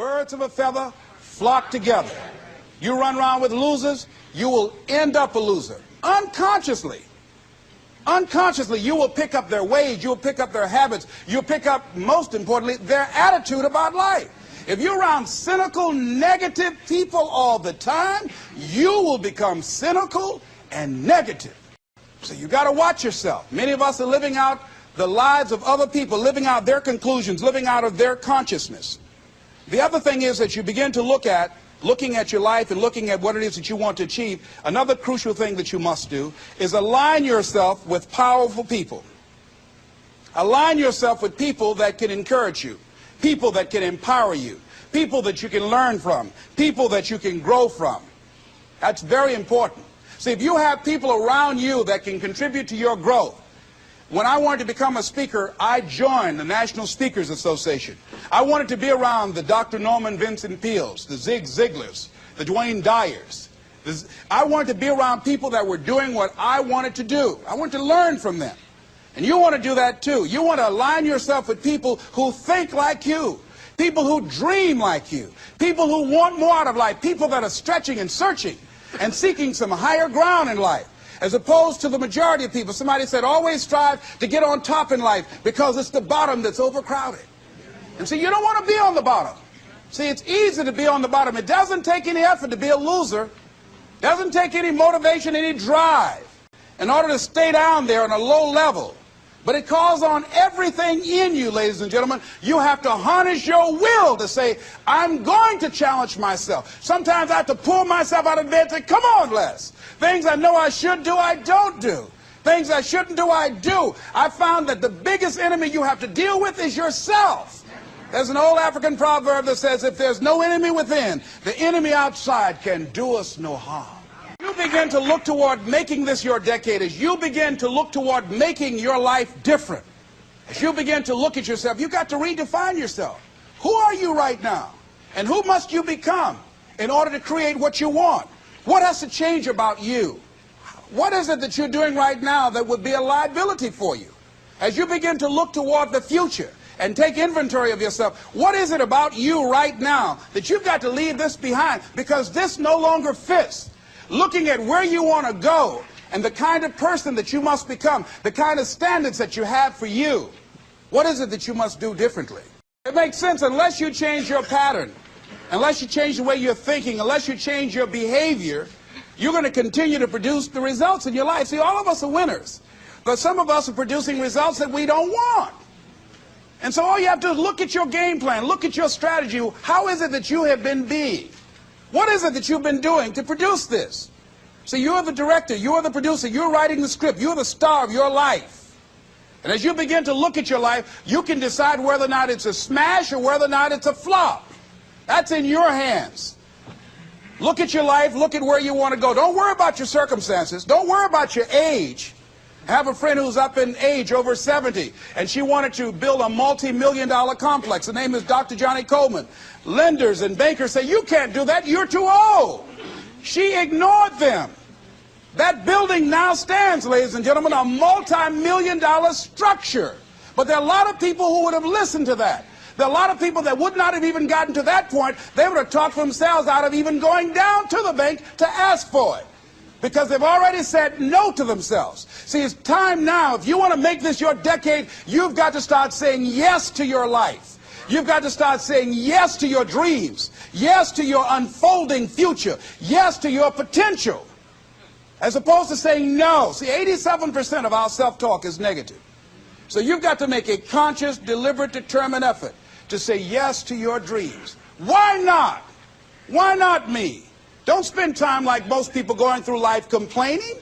Birds of a feather flock together. You run around with losers, you will end up a loser. Unconsciously. Unconsciously, you will pick up their ways, you'll pick up their habits, you'll pick up, most importantly, their attitude about life. If you're around cynical, negative people all the time, you will become cynical and negative. So you got to watch yourself. Many of us are living out the lives of other people, living out their conclusions, living out of their consciousness. The other thing is that you begin to looking at your life and looking at what it is that you want to achieve. Another crucial thing that you must do is align yourself with powerful people. Align yourself with people that can encourage you, people that can empower you, people that you can learn from, people that you can grow from. That's very important. See, if you have people around you that can contribute to your growth. When I wanted to become a speaker, I joined the National Speakers Association. I wanted to be around the Dr. Norman Vincent Peales, the Zig Ziglars, the Dwayne Dyers. I wanted to be around people that were doing what I wanted to do. I wanted to learn from them. And you want to do that too. You want to align yourself with people who think like you, people who dream like you, people who want more out of life, people that are stretching and searching and seeking some higher ground in life. As opposed to the majority of people. Somebody said, always strive to get on top in life because it's the bottom that's overcrowded. And so you don't want to be on the bottom. See, it's easy to be on the bottom. It doesn't take any effort to be a loser. It doesn't take any motivation, any drive in order to stay down there on a low level. But it calls on everything in you, ladies and gentlemen. You have to harness your will to say, I'm going to challenge myself. Sometimes I have to pull myself out of bed and say, come on, Les. Things I know I should do, I don't do. Things I shouldn't do, I do. I found that the biggest enemy you have to deal with is yourself. There's an old African proverb that says, if there's no enemy within, the enemy outside can do us no harm. You begin to look toward making this your decade, as you begin to look toward making your life different, as you begin to look at yourself, you've got to redefine yourself. Who are you right now? And who must you become in order to create what you want? What has to change about you? What is it that you're doing right now that would be a liability for you? As you begin to look toward the future and take inventory of yourself, what is it about you right now that you've got to leave this behind because this no longer fits? Looking at where you want to go and the kind of person that you must become, the kind of standards that you have for you, what is it that you must do differently? It makes sense unless you change your pattern, unless you change the way you're thinking, unless you change your behavior, you're going to continue to produce the results in your life. See, all of us are winners, but some of us are producing results that we don't want. And so all you have to do is look at your game plan, look at your strategy. How is it that you have been being? What is it that you've been doing to produce this? So you're the director, you're the producer, you're writing the script, you're the star of your life. And as you begin to look at your life, you can decide whether or not it's a smash or whether or not it's a flop. That's in your hands. Look at your life, look at where you want to go. Don't worry about your circumstances. Don't worry about your age. I have a friend who's up in age, over 70, and she wanted to build a multi-million-dollar complex. The name is Dr. Johnny Coleman. Lenders and bankers say, you can't do that, you're too old. She ignored them. That building now stands, ladies and gentlemen, a multi-million-dollar structure. But there are a lot of people who would have listened to that. There are a lot of people that would not have even gotten to that point. They would have talked themselves out of even going down to the bank to ask for it, because they've already said no to themselves. See, it's time now. If you want to make this your decade, you've got to start saying yes to your life. You've got to start saying yes to your dreams, yes to your unfolding future, yes to your potential, as opposed to saying no. See, 87% of our self-talk is negative. So you've got to make a conscious, deliberate, determined effort to say yes to your dreams. Why not? Why not me? Don't spend time like most people going through life complaining.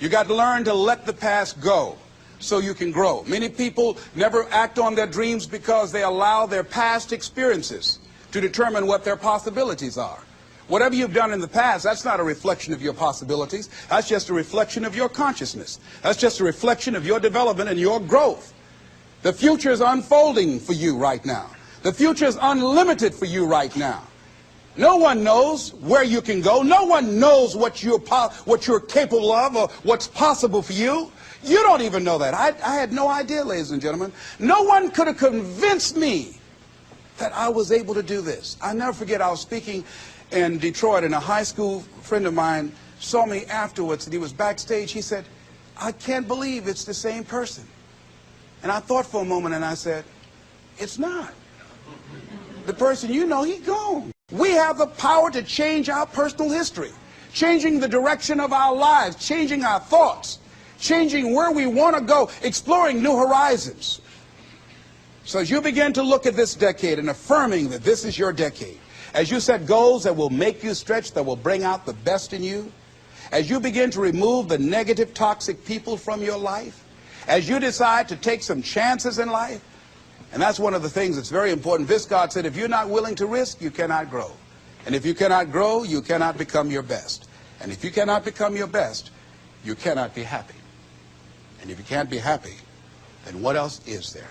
You got to learn to let the past go so you can grow. Many people never act on their dreams because they allow their past experiences to determine what their possibilities are. Whatever you've done in the past, that's not a reflection of your possibilities. That's just a reflection of your consciousness. That's just a reflection of your development and your growth. The future is unfolding for you right now. The future is unlimited for you right now. No one knows where you can go. No one knows what you're capable of or what's possible for you. You don't even know that. I had no idea, ladies and gentlemen. No one could have convinced me that I was able to do this. I never forget, I was speaking in Detroit, and a high school friend of mine saw me afterwards, and he was backstage. He said, I can't believe it's the same person. And I thought for a moment, and I said, it's not. The person you know, he's gone. We have the power to change our personal history, changing the direction of our lives, changing our thoughts, changing where we want to go, exploring new horizons. So as you begin to look at this decade and affirming that this is your decade, as you set goals that will make you stretch, that will bring out the best in you, as you begin to remove the negative, toxic people from your life, as you decide to take some chances in life, and that's one of the things that's very important. Viscott said, if you're not willing to risk, you cannot grow. And if you cannot grow, you cannot become your best. And if you cannot become your best, you cannot be happy. And if you can't be happy, then what else is there?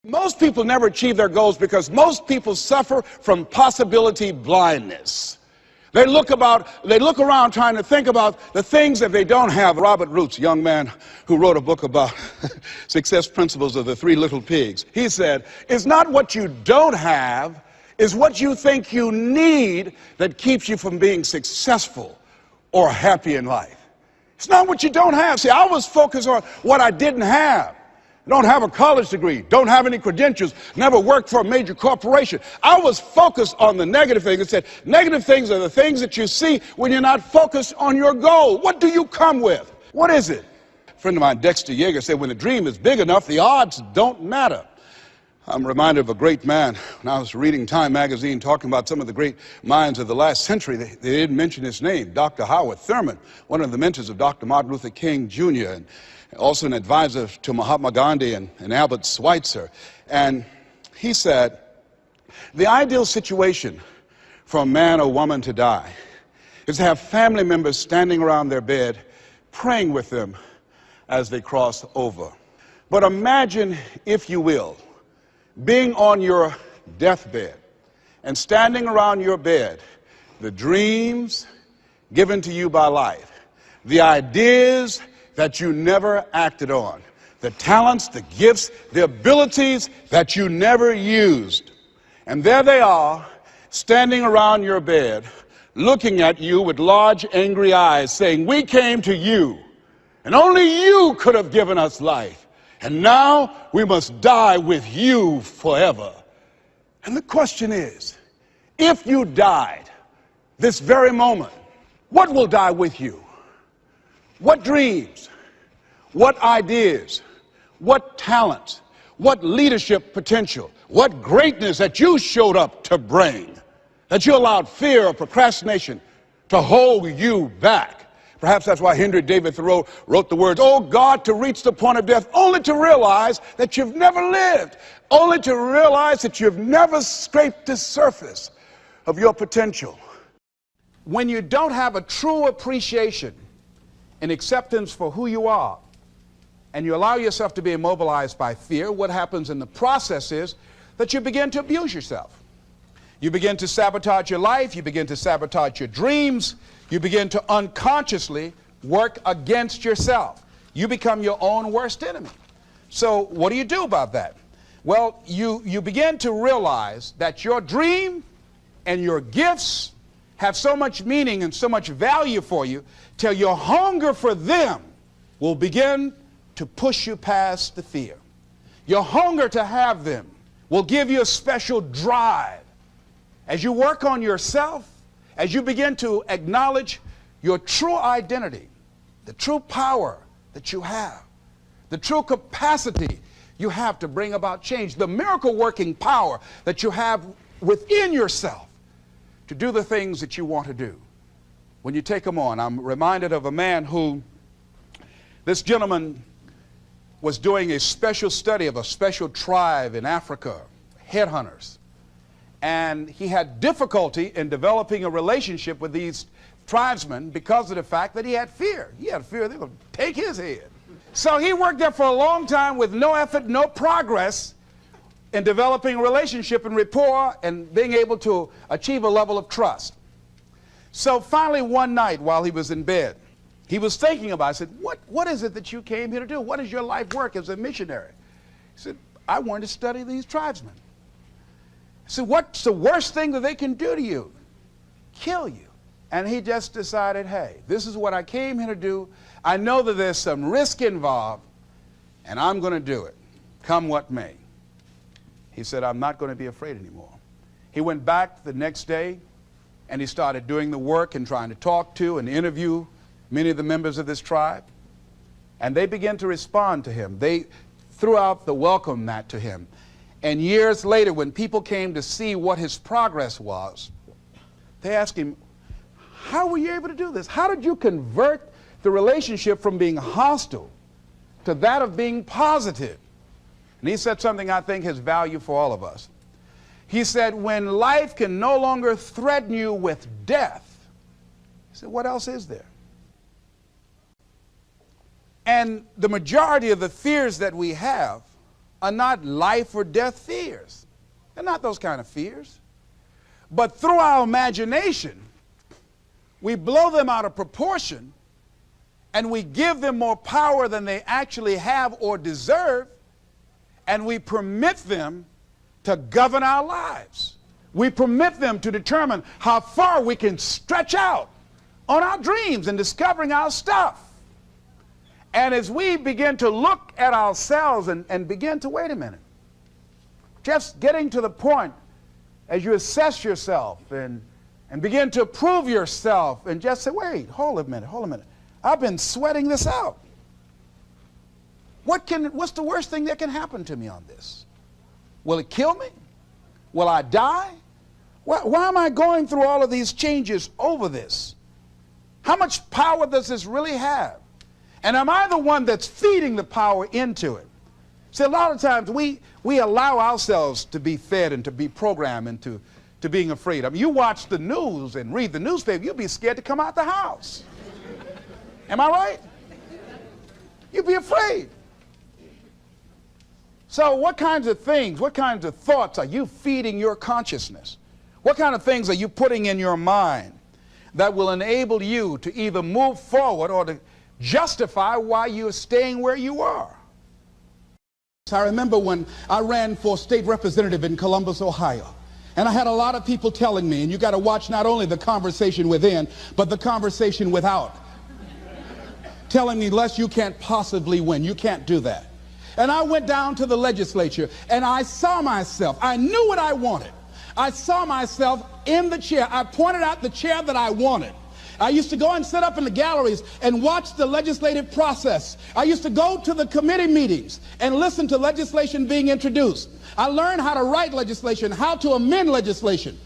Most people never achieve their goals because most people suffer from possibility blindness. They look around trying to think about the things that they don't have. Robert Roots, a young man who wrote a book about success principles of the three little pigs, he said, it's not what you don't have, it's what you think you need that keeps you from being successful or happy in life. It's not what you don't have. See, I was focused on what I didn't have. I don't have a college degree, don't have any credentials, never worked for a major corporation. I was focused on the negative things. It said, negative things are the things that you see when you're not focused on your goal. What do you come with? What is it? A friend of mine, Dexter Yeager, said, when the dream is big enough, the odds don't matter. I'm reminded of a great man when I was reading Time magazine talking about some of the great minds of the last century. They didn't mention his name, Dr. Howard Thurman, one of the mentors of Dr. Martin Luther King Jr., and also an advisor to Mahatma Gandhi and Albert Schweitzer. And he said, the ideal situation for a man or woman to die is to have family members standing around their bed praying with them as they cross over. But imagine, if you will, being on your deathbed and standing around your bed, the dreams given to you by life, the ideas that you never acted on, the talents, the gifts, the abilities that you never used. And there they are, standing around your bed, looking at you with large, angry eyes, saying, we came to you, and only you could have given us life. And now we must die with you forever. And the question is, if you died this very moment, what will die with you? What dreams, what ideas, what talents, what leadership potential, what greatness that you showed up to bring, that you allowed fear or procrastination to hold you back? Perhaps that's why Henry David Thoreau wrote the words, oh God, to reach the point of death, only to realize that you've never lived, only to realize that you've never scraped the surface of your potential. When you don't have a true appreciation and acceptance for who you are, and you allow yourself to be immobilized by fear, what happens in the process is that you begin to abuse yourself. You begin to sabotage your life, you begin to sabotage your dreams, you begin to unconsciously work against yourself. You become your own worst enemy. So what do you do about that? Well, you begin to realize that your dream and your gifts have so much meaning and so much value for you till your hunger for them will begin to push you past the fear. Your hunger to have them will give you a special drive. As you work on yourself, as you begin to acknowledge your true identity, the true power that you have, the true capacity you have to bring about change, the miracle working power that you have within yourself to do the things that you want to do. When you take them on, I'm reminded of a man who, this gentleman was doing a special study of a special tribe in Africa, headhunters. And he had difficulty in developing a relationship with these tribesmen because of the fact that he had fear. He had fear they were going to take his head. So he worked there for a long time with no effort, no progress in developing a relationship and rapport and being able to achieve a level of trust. So finally one night while he was in bed, he was thinking about it. I said, what is it that you came here to do? What is your life work as a missionary? He said, I wanted to study these tribesmen. So what's the worst thing that they can do to you? Kill you. And he just decided, hey, this is what I came here to do. I know that there's some risk involved, and I'm going to do it, come what may. He said, I'm not going to be afraid anymore. He went back the next day, and he started doing the work and trying to talk to and interview many of the members of this tribe. And they began to respond to him. They threw out the welcome mat to him. And years later, when people came to see what his progress was, they asked him, how were you able to do this? How did you convert the relationship from being hostile to that of being positive? And he said something I think has value for all of us. He said, when life can no longer threaten you with death, he said, what else is there? And the majority of the fears that we have are not life or death fears. They're not those kind of fears. But through our imagination, we blow them out of proportion, and we give them more power than they actually have or deserve, and we permit them to govern our lives. We permit them to determine how far we can stretch out on our dreams and discovering our stuff. And as we begin to look at ourselves and begin to, wait a minute, just getting to the point as you assess yourself and begin to prove yourself and just say, wait, hold a minute. I've been sweating this out. What's the worst thing that can happen to me on this? Will it kill me? Will I die? Why am I going through all of these changes over this? How much power does this really have? And am I the one that's feeding the power into it? See, a lot of times we allow ourselves to be fed and to be programmed into being afraid. I mean, you watch the news and read the newspaper, you'll be scared to come out the house. Am I right? You'd be afraid. So what kinds of things, what kinds of thoughts are you feeding your consciousness? What kind of things are you putting in your mind that will enable you to either move forward or to justify why you're staying where you are? I remember when I ran for state representative in Columbus, Ohio. And I had a lot of people telling me, and you got to watch not only the conversation within, but the conversation without. Telling me, Les, you can't possibly win. You can't do that. And I went down to the legislature, and I saw myself. I knew what I wanted. I saw myself in the chair. I pointed out the chair that I wanted. I used to go and sit up in the galleries and watch the legislative process. I used to go to the committee meetings and listen to legislation being introduced. I learned how to write legislation, how to amend legislation.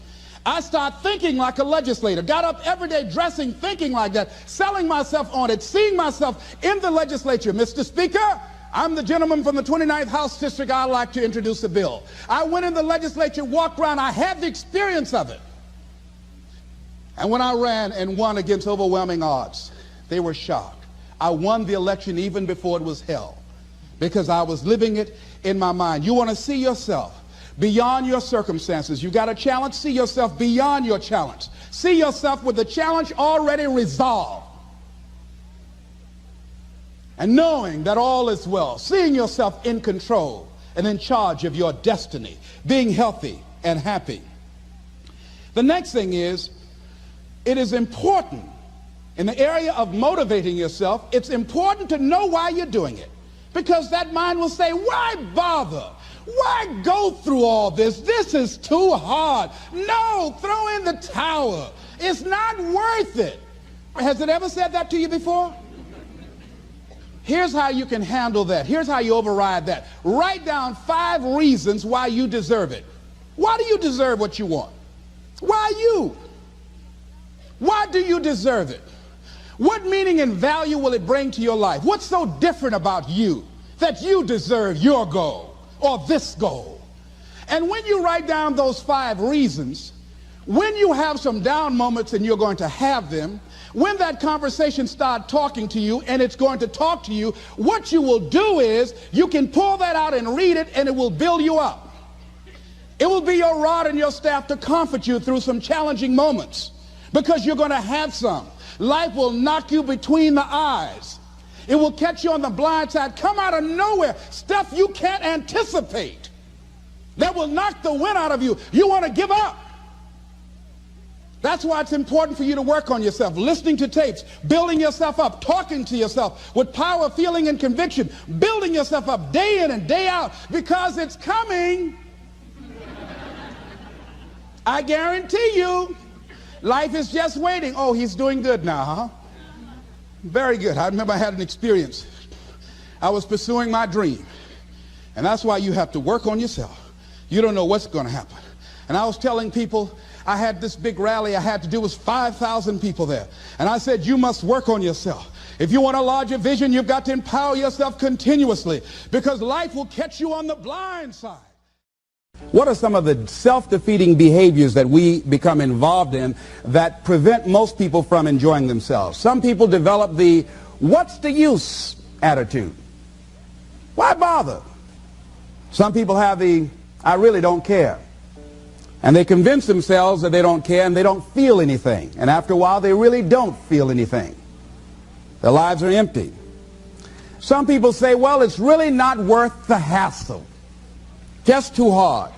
I started thinking like a legislator, got up every day dressing, thinking like that, selling myself on it, seeing myself in the legislature. Mr. Speaker, I'm the gentleman from the 29th House District. I'd like to introduce a bill. I went in the legislature, walked around. I had the experience of it. And when I ran and won against overwhelming odds, they were shocked. I won the election even before it was held because I was living it in my mind. You want to see yourself beyond your circumstances. You got a challenge, see yourself beyond your challenge. See yourself with the challenge already resolved. And knowing that all is well, seeing yourself in control and in charge of your destiny, being healthy and happy. The next thing is, it is important in the area of motivating yourself, it's important to know why you're doing it. Because that mind will say, why bother? Why go through all this? This is too hard. No, throw in the towel. It's not worth it. Has it ever said that to you before? Here's how you can handle that. Here's how you override that. Write down 5 reasons why you deserve it. Why do you deserve what you want? Why you? Why do you deserve it? What meaning and value will it bring to your life? What's so different about you that you deserve your goal or this goal? And when you write down those 5 reasons, when you have some down moments, and you're going to have them, when that conversation starts talking to you and it's going to talk to you, what you will do is you can pull that out and read it, and it will build you up. It will be your rod and your staff to comfort you through some challenging moments, because you're going to have some. Life will knock you between the eyes. It will catch you on the blind side, come out of nowhere, stuff you can't anticipate that will knock the wind out of you. You want to give up. That's why it's important for you to work on yourself, listening to tapes, building yourself up, talking to yourself with power, feeling, and conviction, building yourself up day in and day out, because it's coming. I guarantee you, life is just waiting. Oh, he's doing good now, huh? Very good. I remember I had an experience. I was pursuing my dream, and that's why you have to work on yourself. You don't know what's going to happen. And I was telling people, I had this big rally I had to do. It was 5,000 people there. And I said, you must work on yourself. If you want a larger vision, you've got to empower yourself continuously, because life will catch you on the blind side. What are some of the self-defeating behaviors that we become involved in that prevent most people from enjoying themselves? Some people develop the what's the use attitude. Why bother? Some people have the I really don't care. And they convince themselves that they don't care and they don't feel anything. And after a while, they really don't feel anything. Their lives are empty. Some people say, well, it's really not worth the hassle. Just too hard.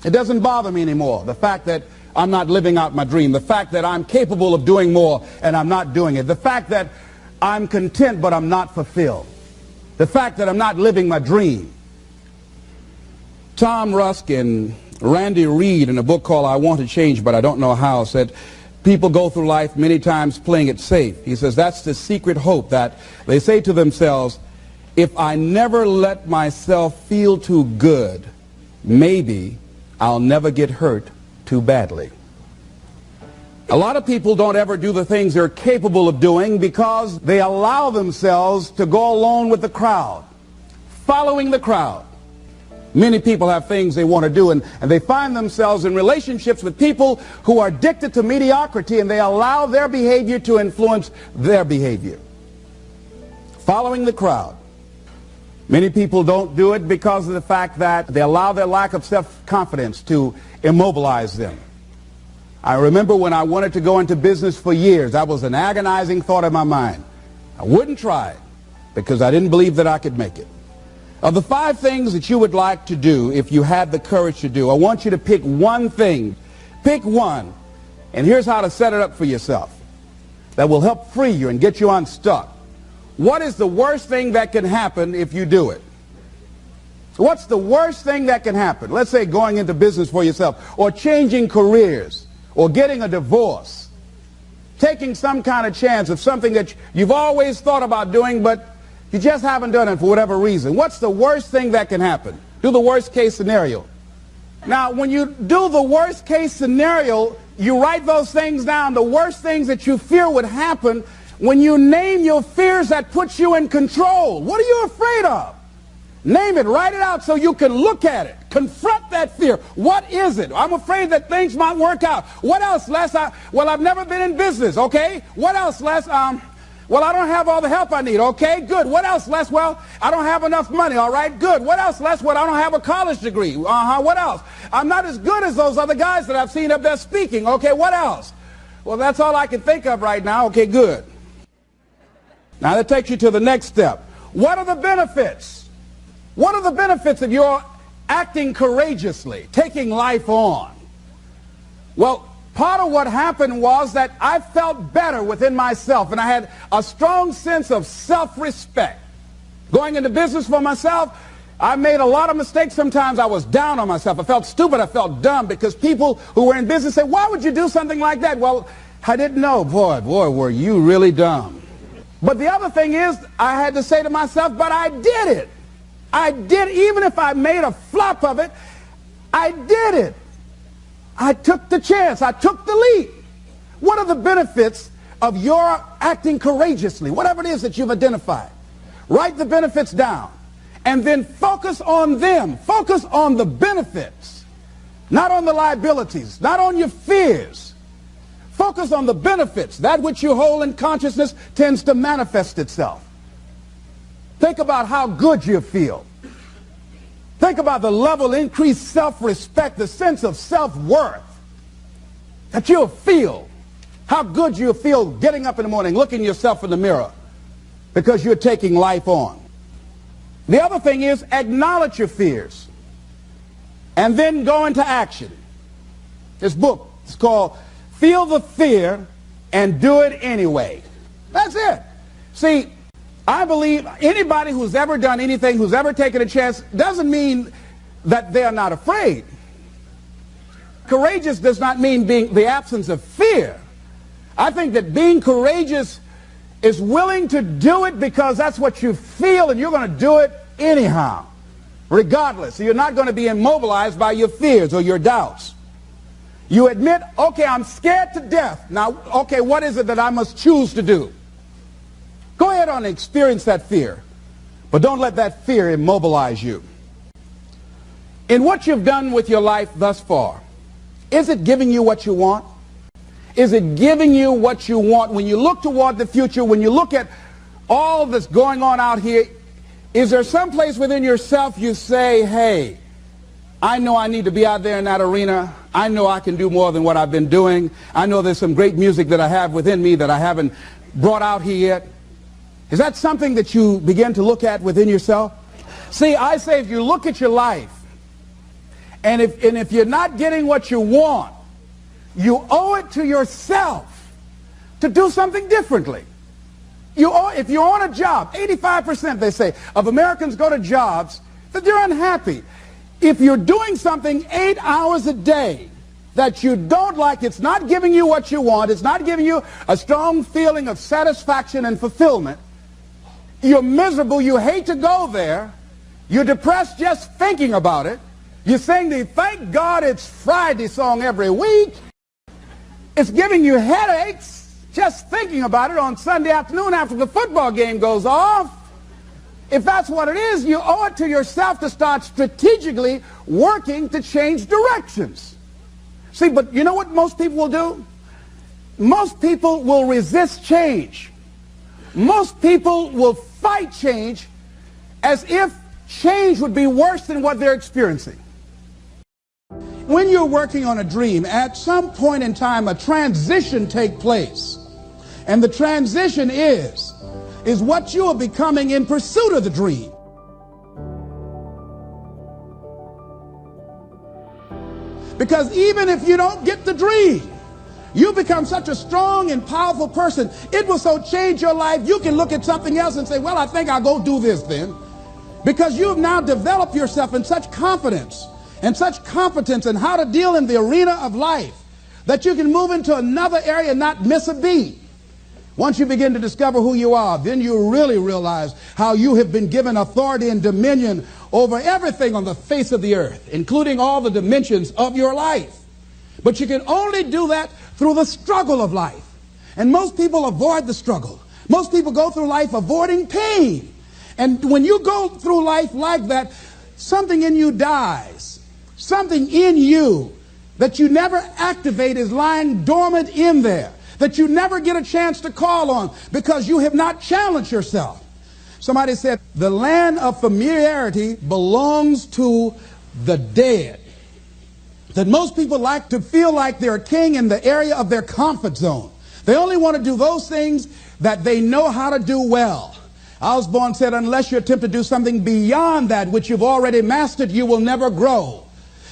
It doesn't bother me anymore. The fact that I'm not living out my dream. The fact that I'm capable of doing more and I'm not doing it. The fact that I'm content but I'm not fulfilled. The fact that I'm not living my dream. Tom Rusk and Randy Reed, in a book called I Want to Change But I Don't Know How, said people go through life many times playing it safe. He says that's the secret hope, that they say to themselves, if I never let myself feel too good, maybe I'll never get hurt too badly. A lot of people don't ever do the things they're capable of doing because they allow themselves to go along with the crowd, following the crowd. Many people have things they want to do, and they find themselves in relationships with people who are addicted to mediocrity, and they allow their behavior to influence their behavior. Following the crowd. Many people don't do it because of the fact that they allow their lack of self-confidence to immobilize them. I remember when I wanted to go into business for years, that was an agonizing thought in my mind. I wouldn't try it because I didn't believe that I could make it. Of the 5 things that you would like to do if you had the courage to do, I want you to pick one thing. Pick one. And here's how to set it up for yourself that will help free you and get you unstuck. What is the worst thing that can happen if you do it? What's the worst thing that can happen? Let's say going into business for yourself, or changing careers, or getting a divorce. Taking some kind of chance of something that you've always thought about doing, but you just haven't done it for whatever reason. What's the worst thing that can happen? Do the worst case scenario. Now, when you do the worst case scenario, you write those things down, the worst things that you fear would happen. When you name your fears, that puts you in control. What are you afraid of? Name it, write it out so you can look at it. Confront that fear. What is it? I'm afraid that things might work out. What else, Les? Well, I've never been in business, okay? What else, Les? Well, I don't have all the help I need. Okay, good. What else, Les? Well, I don't have enough money. All right, good. What else, Les? Well, I don't have a college degree. What else? I'm not as good as those other guys that I've seen up there speaking. Okay, what else? Well, that's all I can think of right now. Okay, good. Now that takes you to the next step. What are the benefits? What are the benefits of your acting courageously, taking life on? Well, part of what happened was that I felt better within myself, and I had a strong sense of self-respect. Going into business for myself, I made a lot of mistakes. Sometimes I was down on myself. I felt stupid. I felt dumb because people who were in business said, why would you do something like that? Well, I didn't know. Boy, were you really dumb. But the other thing is, I had to say to myself, but I did it. I did, even if I made a flop of it, I did it. I took the chance. I took the leap. What are the benefits of your acting courageously? Whatever it is that you've identified. Write the benefits down. And then focus on them. Focus on the benefits. Not on the liabilities. Not on your fears. Focus on the benefits. That which you hold in consciousness tends to manifest itself. Think about how good you feel. Think about the level of increased self-respect, the sense of self-worth that you'll feel. How good you'll feel getting up in the morning, looking yourself in the mirror. because you're taking life on. The other thing is acknowledge your fears and then go into action. This book is called Feel the Fear and Do It Anyway. That's it. See, I believe anybody who's ever done anything, who's ever taken a chance, doesn't mean that they are not afraid. Courageous does not mean being the absence of fear. I think that being courageous is willing to do it because that's what you feel, and you're going to do it anyhow, regardless. So you're not going to be immobilized by your fears or your doubts. You admit, okay, I'm scared to death. Now, okay, what is it that I must choose to do? Go ahead and experience that fear, but don't let that fear immobilize you. In what you've done with your life thus far, is it giving you what you want? Is it giving you what you want? When you look toward the future, when you look at all that's going on out here, is there some place within yourself you say, hey, I know I need to be out there in that arena. I know I can do more than what I've been doing. I know there's some great music that I have within me that I haven't brought out here yet. Is that something that you begin to look at within yourself? See, I say if you look at your life, and if you're not getting what you want, you owe it to yourself to do something differently. If you're on a job, 85% they say of Americans go to jobs that they're unhappy. If you're doing something 8 hours a day that you don't like, it's not giving you what you want, it's not giving you a strong feeling of satisfaction and fulfillment, you're miserable, you hate to go there, you're depressed just thinking about it, you sing the "Thank God It's Friday" song every week, it's giving you headaches just thinking about it on Sunday afternoon after the football game goes off. If that's what it is, you owe it to yourself to start strategically working to change directions. See, but you know what most people will do? Most people will resist change. Most people will fight change as if change would be worse than what they're experiencing. When you're working on a dream, at some point in time, a transition takes place. And the transition is what you are becoming in pursuit of the dream. Because even if you don't get the dream, you become such a strong and powerful person. It will so change your life, you can look at something else and say, well, I think I'll go do this then. Because you've now developed yourself in such confidence and such competence in how to deal in the arena of life that you can move into another area and not miss a beat. Once you begin to discover who you are, then you really realize how you have been given authority and dominion over everything on the face of the earth, including all the dimensions of your life. But you can only do that through the struggle of life. And most people avoid the struggle. Most people go through life avoiding pain. And when you go through life like that, something in you dies. Something in you that you never activate is lying dormant in there, that you never get a chance to call on because you have not challenged yourself. Somebody said, the land of familiarity belongs to the dead. That most people like to feel like they're king in the area of their comfort zone. They only want to do those things that they know how to do well. Osborne said, unless you attempt to do something beyond that which you've already mastered, you will never grow.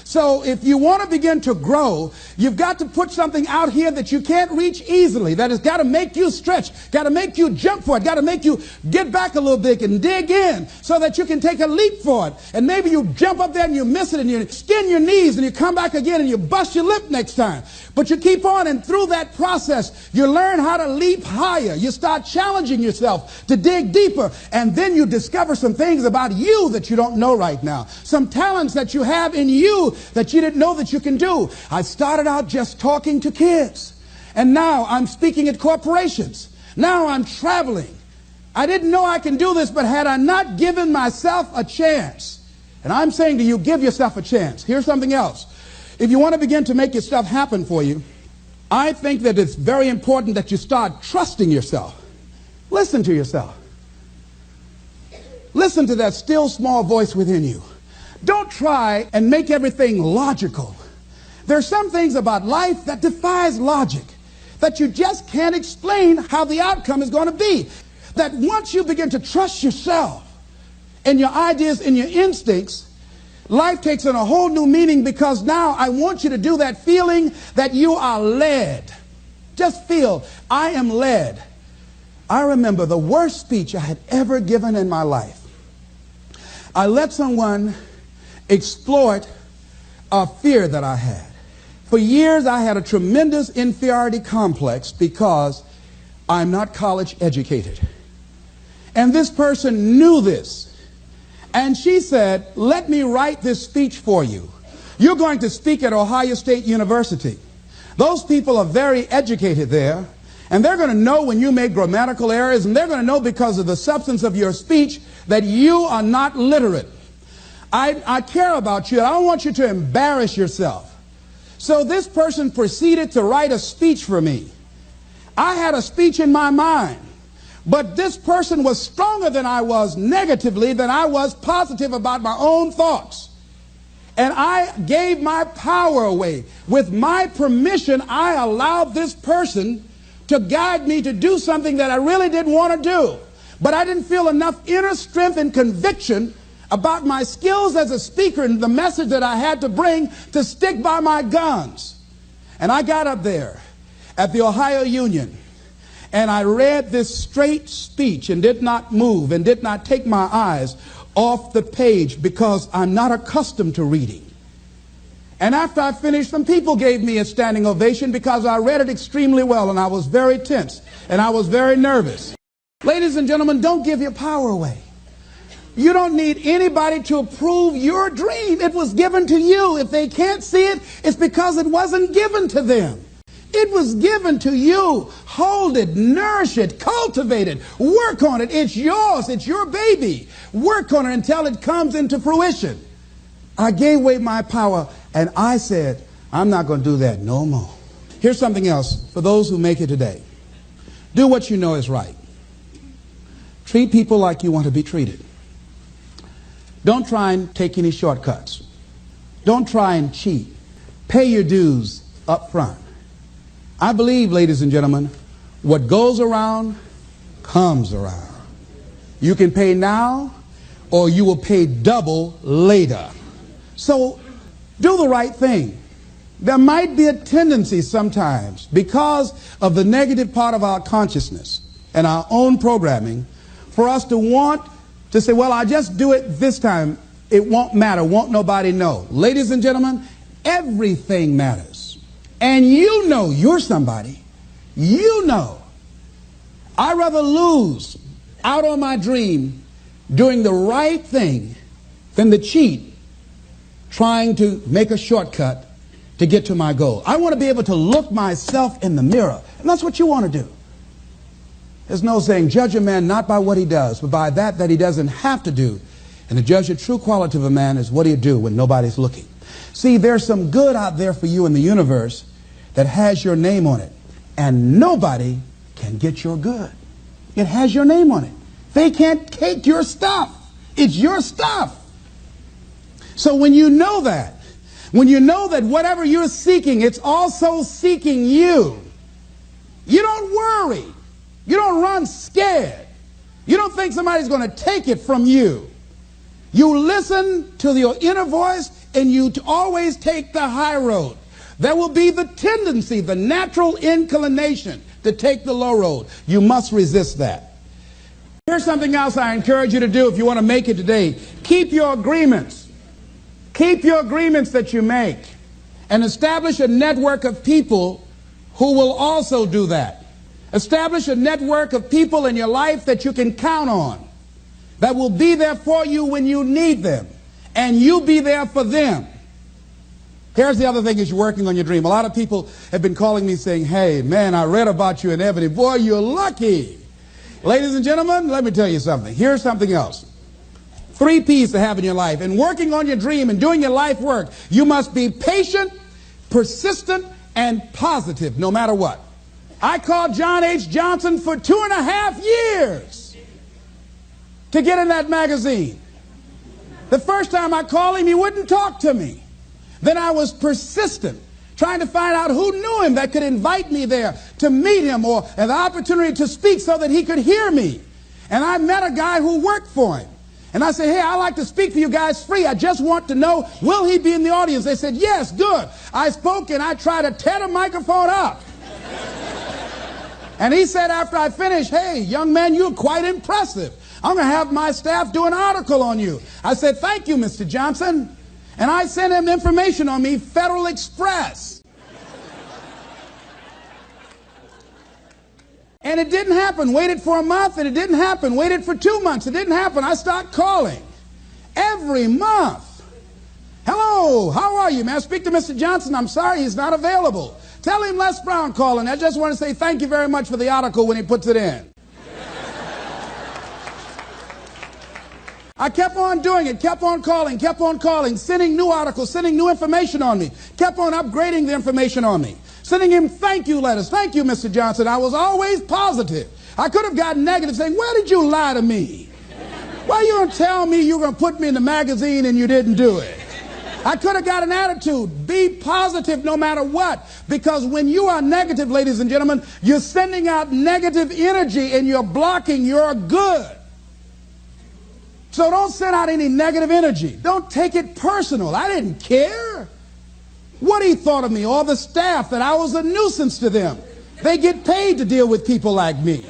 So if you want to begin to grow, you've got to put something out here that you can't reach easily, that has got to make you stretch, got to make you jump for it, got to make you get back a little bit and dig in so that you can take a leap for it. And maybe you jump up there and you miss it and you skin your knees and you come back again and you bust your lip next time. But you keep on, and through that process, you learn how to leap higher. You start challenging yourself to dig deeper, and then you discover some things about you that you don't know right now. Some talents that you have in you that you didn't know that you can do. I started out just talking to kids, and now I'm speaking at corporations. Now I'm traveling. I didn't know I can do this, but had I not given myself a chance, and I'm saying to you, give yourself a chance. Here's something else. If you want to begin to make your stuff happen for you, I think that it's very important that you start trusting yourself. Listen to yourself. Listen to that still small voice within you. Don't try and make everything logical. There are some things about life that defies logic, that you just can't explain how the outcome is going to be. that once you begin to trust yourself and your ideas and your instincts, life takes on a whole new meaning, because now I want you to do that feeling that you are led. Just feel, I am led. I remember the worst speech I had ever given in my life. I let someone exploit a fear that I had. For years I had a tremendous inferiority complex because I'm not college educated. And this person knew this. And she said, let me write this speech for you. You're going to speak at Ohio State University. Those people are very educated there, and they're going to know when you make grammatical errors, and they're going to know because of the substance of your speech that you are not literate. I care about you. I don't want you to embarrass yourself. So this person proceeded to write a speech for me. I had a speech in my mind. But this person was stronger than I was negatively than I was positive about my own thoughts. And I gave my power away. With my permission, I allowed this person to guide me to do something that I really didn't want to do. But I didn't feel enough inner strength and conviction about my skills as a speaker and the message that I had to bring to stick by my guns. And I got up there at the Ohio Union, and I read this straight speech and did not move and did not take my eyes off the page because I'm not accustomed to reading. And after I finished, some people gave me a standing ovation because I read it extremely well, and I was very tense and I was very nervous. Ladies and gentlemen, don't give your power away. You don't need anybody to approve your dream. It was given to you. If they can't see it, it's because it wasn't given to them. It was given to you. Hold it, nourish it, cultivate it, work on it. It's yours. It's your baby. Work on it until it comes into fruition. I gave away my power, and I said, I'm not going to do that no more. Here's something else for those who make it today. Do what you know is right. Treat people like you want to be treated. Don't try and take any shortcuts. Don't try and cheat. Pay your dues up front. I believe, ladies and gentlemen, what goes around comes around. You can pay now, or you will pay double later. So do the right thing. There might be a tendency sometimes, because of the negative part of our consciousness and our own programming, for us to want to say, well, I'll just do it this time. It won't matter. Won't nobody know. Ladies and gentlemen, everything matters. And you know you're somebody. You know. I'd rather lose out on my dream doing the right thing than to cheat trying to make a shortcut to get to my goal. I want to be able to look myself in the mirror. And that's what you want to do. There's no saying, judge a man not by what he does, but by that he doesn't have to do. And to judge the true quality of a man is what he'll do when nobody's looking. See, there's some good out there for you in the universe that has your name on it. And nobody can get your good. It has your name on it. They can't take your stuff. It's your stuff. So when you know that whatever you're seeking, it's also seeking you, you don't worry. You don't run scared. You don't think somebody's going to take it from you. You listen to your inner voice, and you always take the high road. There will be the tendency, the natural inclination to take the low road. You must resist that. Here's something else I encourage you to do if you want to make it today. Keep your agreements. Keep your agreements that you make, and establish a network of people who will also do that. Establish a network of people in your life that you can count on, that will be there for you when you need them, and you be there for them. Here's the other thing as you're working on your dream. A lot of people have been calling me saying, hey, man, I read about you in Ebony. Boy, you're lucky. Ladies and gentlemen, let me tell you something. Here's something else. 3 P's to have in your life. In working on your dream and doing your life work, you must be patient, persistent, and positive no matter what. I called John H. Johnson for 2.5 years to get in that magazine. The first time I called him, he wouldn't talk to me. Then I was persistent, trying to find out who knew him that could invite me there to meet him, or an opportunity to speak so that he could hear me. And I met a guy who worked for him. And I said, hey, I'd like to speak to you guys free. I just want to know, will he be in the audience? They said, yes, good. I spoke and I tried to tear the microphone up. And he said after I finished, hey, young man, you're quite impressive. I'm going to have my staff do an article on you. I said, thank you, Mr. Johnson. And I sent him information on me, Federal Express. And it didn't happen. Waited for a month and it didn't happen. Waited for 2 months. It didn't happen. I started calling every month. Hello, how are you? May I speak to Mr. Johnson? I'm sorry, he's not available. Tell him Les Brown calling. I just want to say thank you very much for the article when he puts it in. I kept on doing it, kept on calling, sending new articles, sending new information on me, kept on upgrading the information on me. Sending him thank you letters. Thank you, Mr. Johnson. I was always positive. I could have gotten negative saying, where did you lie to me? Why you don't tell me you're going to put me in the magazine and you didn't do it? I could have got an attitude. Be positive no matter what. Because when you are negative, ladies and gentlemen, you're sending out negative energy and you're blocking your good. So don't send out any negative energy. Don't take it personal. I didn't care what he thought of me, or the staff, that I was a nuisance to them. They get paid to deal with people like me.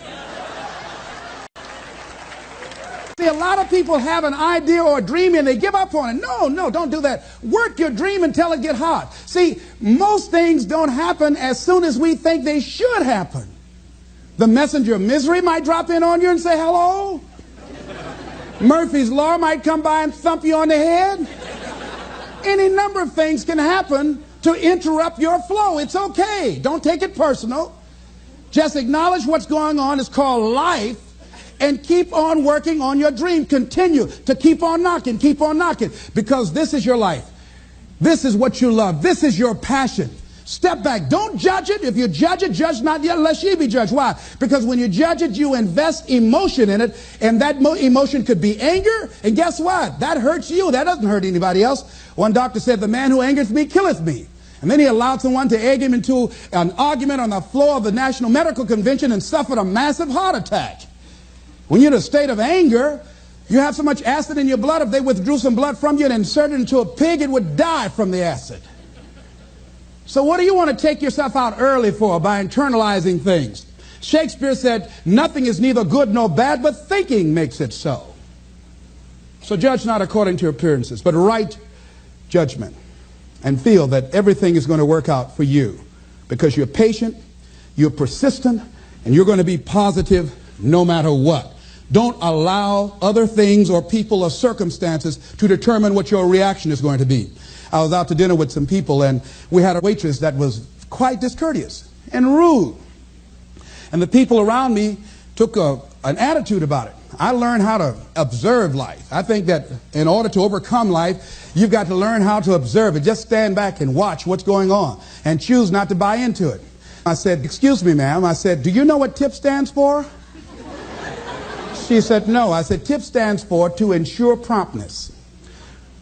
See, a lot of people have an idea or a dream and they give up on it. No, don't do that. Work your dream until it gets hot. See, most things don't happen as soon as we think they should happen. The messenger of misery might drop in on you and say hello. Murphy's Law might come by and thump you on the head. Any number of things can happen to interrupt your flow. It's okay. Don't take it personal. Just acknowledge what's going on. It's called life. And keep on working on your dream. Continue to keep on knocking, because this is your life. This is what you love. This is your passion. Step back. Don't judge it. If you judge it, judge not yet, lest ye be judged. Why? Because when you judge it, you invest emotion in it, and that emotion could be anger, and guess what? That hurts you. That doesn't hurt anybody else. One doctor said, the man who angereth me killeth me. And then he allowed someone to egg him into an argument on the floor of the National Medical Convention and suffered a massive heart attack. When you're in a state of anger, you have so much acid in your blood, if they withdrew some blood from you and inserted it into a pig, it would die from the acid. So what do you want to take yourself out early for by internalizing things? Shakespeare said, nothing is neither good nor bad, but thinking makes it so. So judge not according to your appearances, but right judgment, and feel that everything is going to work out for you because you're patient, you're persistent, and you're going to be positive no matter what. Don't allow other things or people or circumstances to determine what your reaction is going to be. I was out to dinner with some people, and we had a waitress that was quite discourteous and rude. And the people around me took an attitude about it. I learned how to observe life. I think that in order to overcome life, you've got to learn how to observe it. Just stand back and watch what's going on and choose not to buy into it. I said, excuse me, ma'am. I said, do you know what TIP stands for? She said, no. I said, TIP stands for to ensure promptness.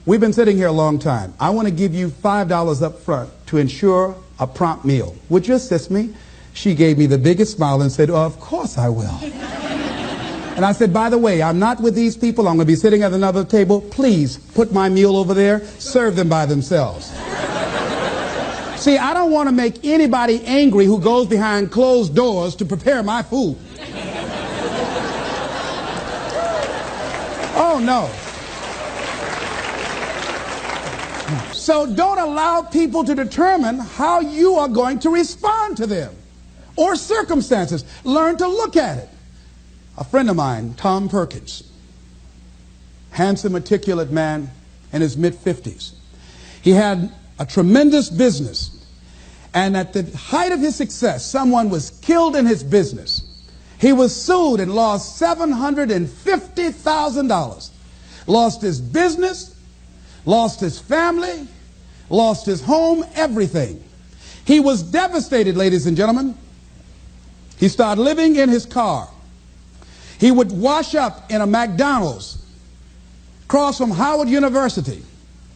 We've been sitting here a long time. I want to give you $5 up front to ensure a prompt meal. Would you assist me? She gave me the biggest smile and said, oh, of course I will. And I said, by the way, I'm not with these people. I'm going to be sitting at another table. Please put my meal over there. Serve them by themselves. See, I don't want to make anybody angry who goes behind closed doors to prepare my food. Oh, no. So don't allow people to determine how you are going to respond to them or circumstances. Learn to look at it. A friend of mine, Tom Perkins, handsome, articulate man in his mid-50s. He had a tremendous business, and at the height of his success, someone was killed in his business. He was sued and lost $750,000. Lost his business, lost his family, lost his home, everything. He was devastated, ladies and gentlemen. He started living in his car. He would wash up in a McDonald's across from Howard University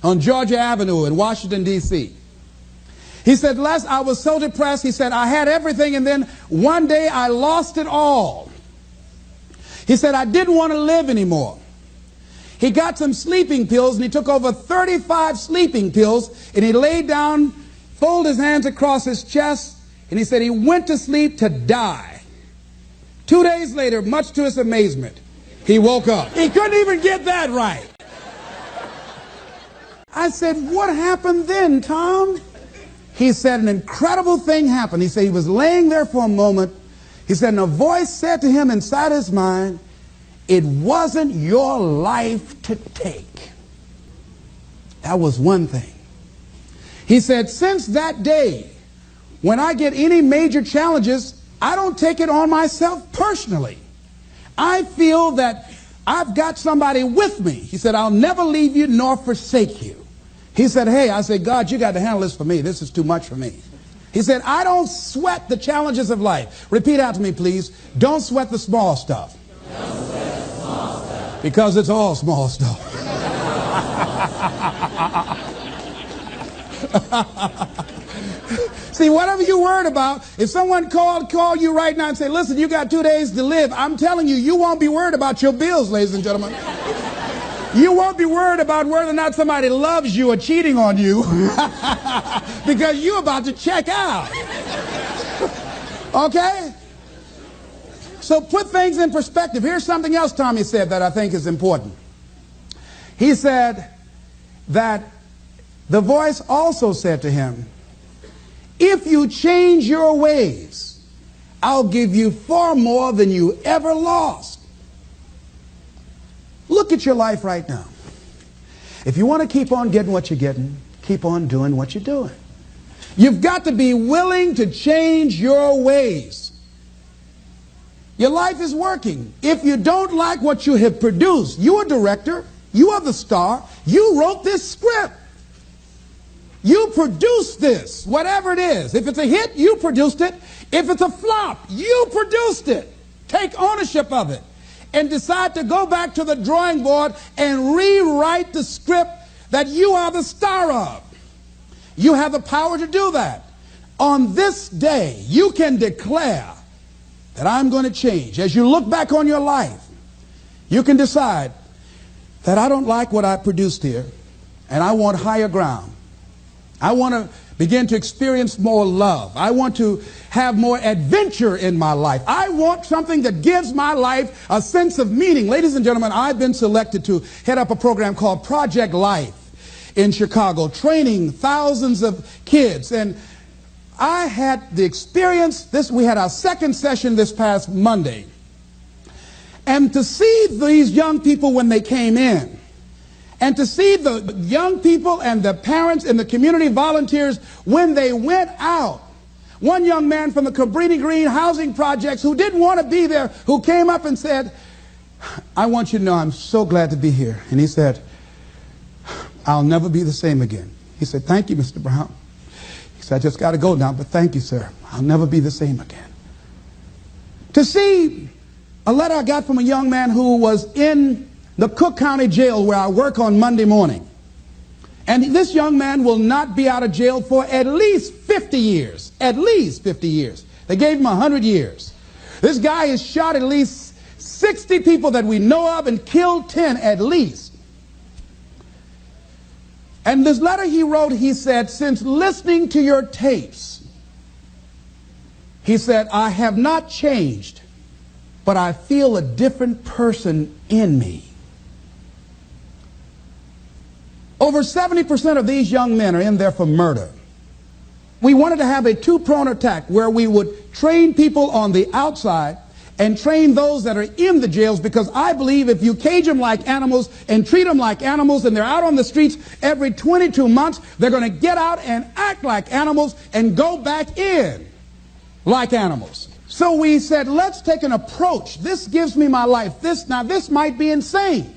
on Georgia Avenue in Washington, D.C. He said, Les, I was so depressed. He said, I had everything, and then one day I lost it all. He said, I didn't want to live anymore. He got some sleeping pills, and he took over 35 sleeping pills, and he laid down, folded his hands across his chest, and he said he went to sleep to die. 2 days later, much to his amazement, he woke up. He couldn't even get that right. I said, what happened then, Tom? He said, an incredible thing happened. He said he was laying there for a moment. He said, and a voice said to him inside his mind, it wasn't your life to take. That was one thing. He said, since that day, when I get any major challenges, I don't take it on myself personally. I feel that I've got somebody with me. He said, I'll never leave you nor forsake you. He said, hey, I said, God, you got to handle this for me. This is too much for me. He said, I don't sweat the challenges of life. Repeat out to me, please. Don't sweat the small stuff. Don't sweat the small stuff. Because it's all small stuff. See, whatever you're worried about, if someone called you right now and say, listen, you got 2 days to live, I'm telling you, you won't be worried about your bills, ladies and gentlemen. You won't be worried about whether or not somebody loves you or cheating on you because you're about to check out. Okay? So put things in perspective. Here's something else Tommy said that I think is important. He said that the voice also said to him, if you change your ways, I'll give you far more than you ever lost. Look at your life right now. If you want to keep on getting what you're getting, keep on doing what you're doing. You've got to be willing to change your ways. Your life is working. If you don't like what you have produced, you're a director, you are the star, you wrote this script. You produced this, whatever it is. If it's a hit, you produced it. If it's a flop, you produced it. Take ownership of it and decide to go back to the drawing board and rewrite the script that you are the star of. You have the power to do that. On this day, you can declare that I'm going to change. As you look back on your life, you can decide that I don't like what I produced here, and I want higher ground. I want to begin to experience more love. I want to have more adventure in my life. I want something that gives my life a sense of meaning. Ladies and gentlemen, I've been selected to head up a program called Project Life in Chicago, training thousands of kids. And I had the experience, we had our second session this past Monday. And to see these young people when they came in, and to see the young people and the parents and the community volunteers when they went out. One young man from the Cabrini Green housing projects who didn't want to be there, who came up and said, I want you to know I'm so glad to be here. And he said, I'll never be the same again. He said, thank you, Mr. Brown. He said, I just got to go now, but thank you, sir. I'll never be the same again. To see a letter I got from a young man who was in the Cook County Jail where I work on Monday morning. And this young man will not be out of jail for at least 50 years. At least 50 years. They gave him 100 years. This guy has shot at least 60 people that we know of and killed 10 at least. And this letter he wrote, he said, since listening to your tapes, he said, I have not changed, but I feel a different person in me. Over 70% of these young men are in there for murder. We wanted to have a two-pronged attack where we would train people on the outside and train those that are in the jails, because I believe if you cage them like animals and treat them like animals and they're out on the streets every 22 months, they're going to get out and act like animals and go back in like animals. So we said, let's take an approach. This gives me my life. This might be insane.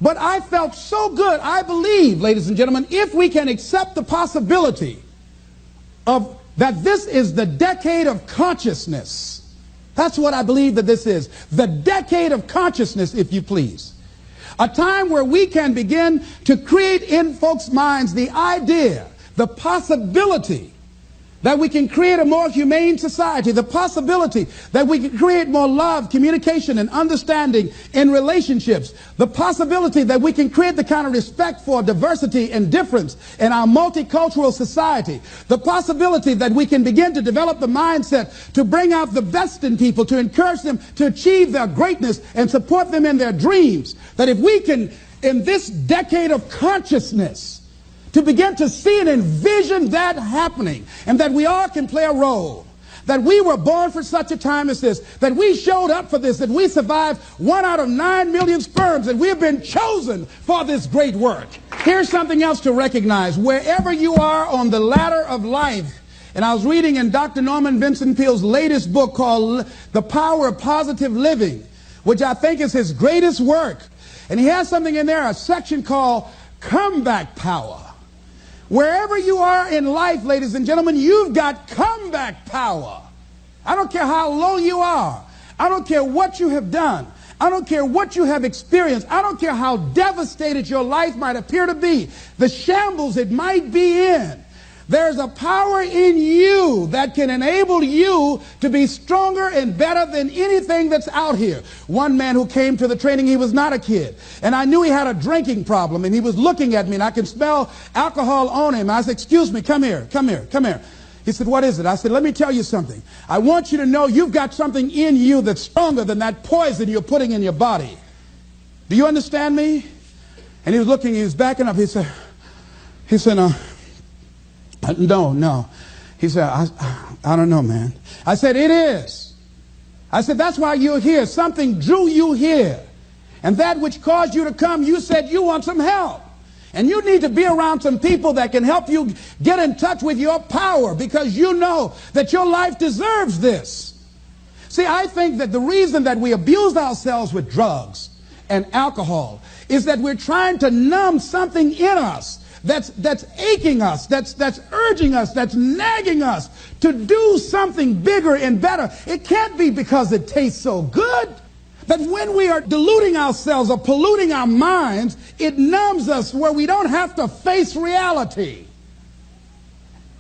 But I felt so good. I believe, ladies and gentlemen, if we can accept the possibility of that this is the decade of consciousness. That's what I believe that this is. The decade of consciousness, if you please. A time where we can begin to create in folks' minds the idea, the possibility that we can create a more humane society, the possibility that we can create more love, communication, and understanding in relationships, the possibility that we can create the kind of respect for diversity and difference in our multicultural society, the possibility that we can begin to develop the mindset to bring out the best in people, to encourage them to achieve their greatness and support them in their dreams, that if we can, in this decade of consciousness, to begin to see and envision that happening, and that we all can play a role, that we were born for such a time as this, that we showed up for this, that we survived 1 out of 9 million sperms, and we have been chosen for this great work. Here's something else to recognize. Wherever you are on the ladder of life, and I was reading in Dr. Norman Vincent Peale's latest book called The Power of Positive Living, which I think is his greatest work, and he has something in there, a section called Comeback Power. Wherever you are in life, ladies and gentlemen, you've got comeback power. I don't care how low you are. I don't care what you have done. I don't care what you have experienced. I don't care how devastated your life might appear to be, the shambles it might be in. There's a power in you that can enable you to be stronger and better than anything that's out here. One man who came to the training, he was not a kid. And I knew he had a drinking problem. And he was looking at me, and I could smell alcohol on him. I said, excuse me, come here, come here, come here. He said, what is it? I said, let me tell you something. I want you to know you've got something in you that's stronger than that poison you're putting in your body. Do you understand me? And he was looking, he was backing up. He said, no. He said, I don't know, man. I said, it is. I said, that's why you're here. Something drew you here. And that which caused you to come, you said you want some help. And you need to be around some people that can help you get in touch with your power, because you know that your life deserves this. See, I think that the reason that we abuse ourselves with drugs and alcohol is that we're trying to numb something in us that's aching us, that's urging us, that's nagging us to do something bigger and better. It can't be because it tastes so good. That when we are deluding ourselves or polluting our minds, it numbs us where we don't have to face reality,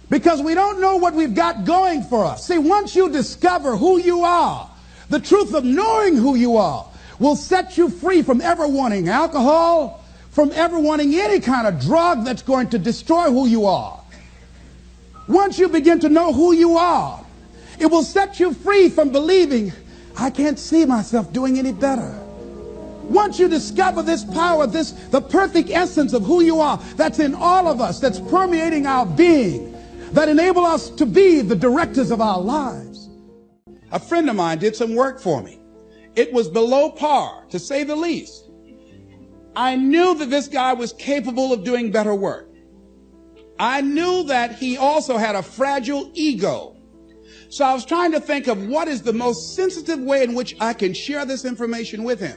because we don't know what we've got going for us. See, once you discover who you are, the truth of knowing who you are will set you free from ever wanting alcohol, from ever wanting any kind of drug that's going to destroy who you are. Once you begin to know who you are, it will set you free from believing, I can't see myself doing any better. Once you discover this power, the perfect essence of who you are, that's in all of us, that's permeating our being, that enable us to be the directors of our lives. A friend of mine did some work for me. It was below par, to say the least. I knew that this guy was capable of doing better work. I knew that he also had a fragile ego. So I was trying to think of what is the most sensitive way in which I can share this information with him.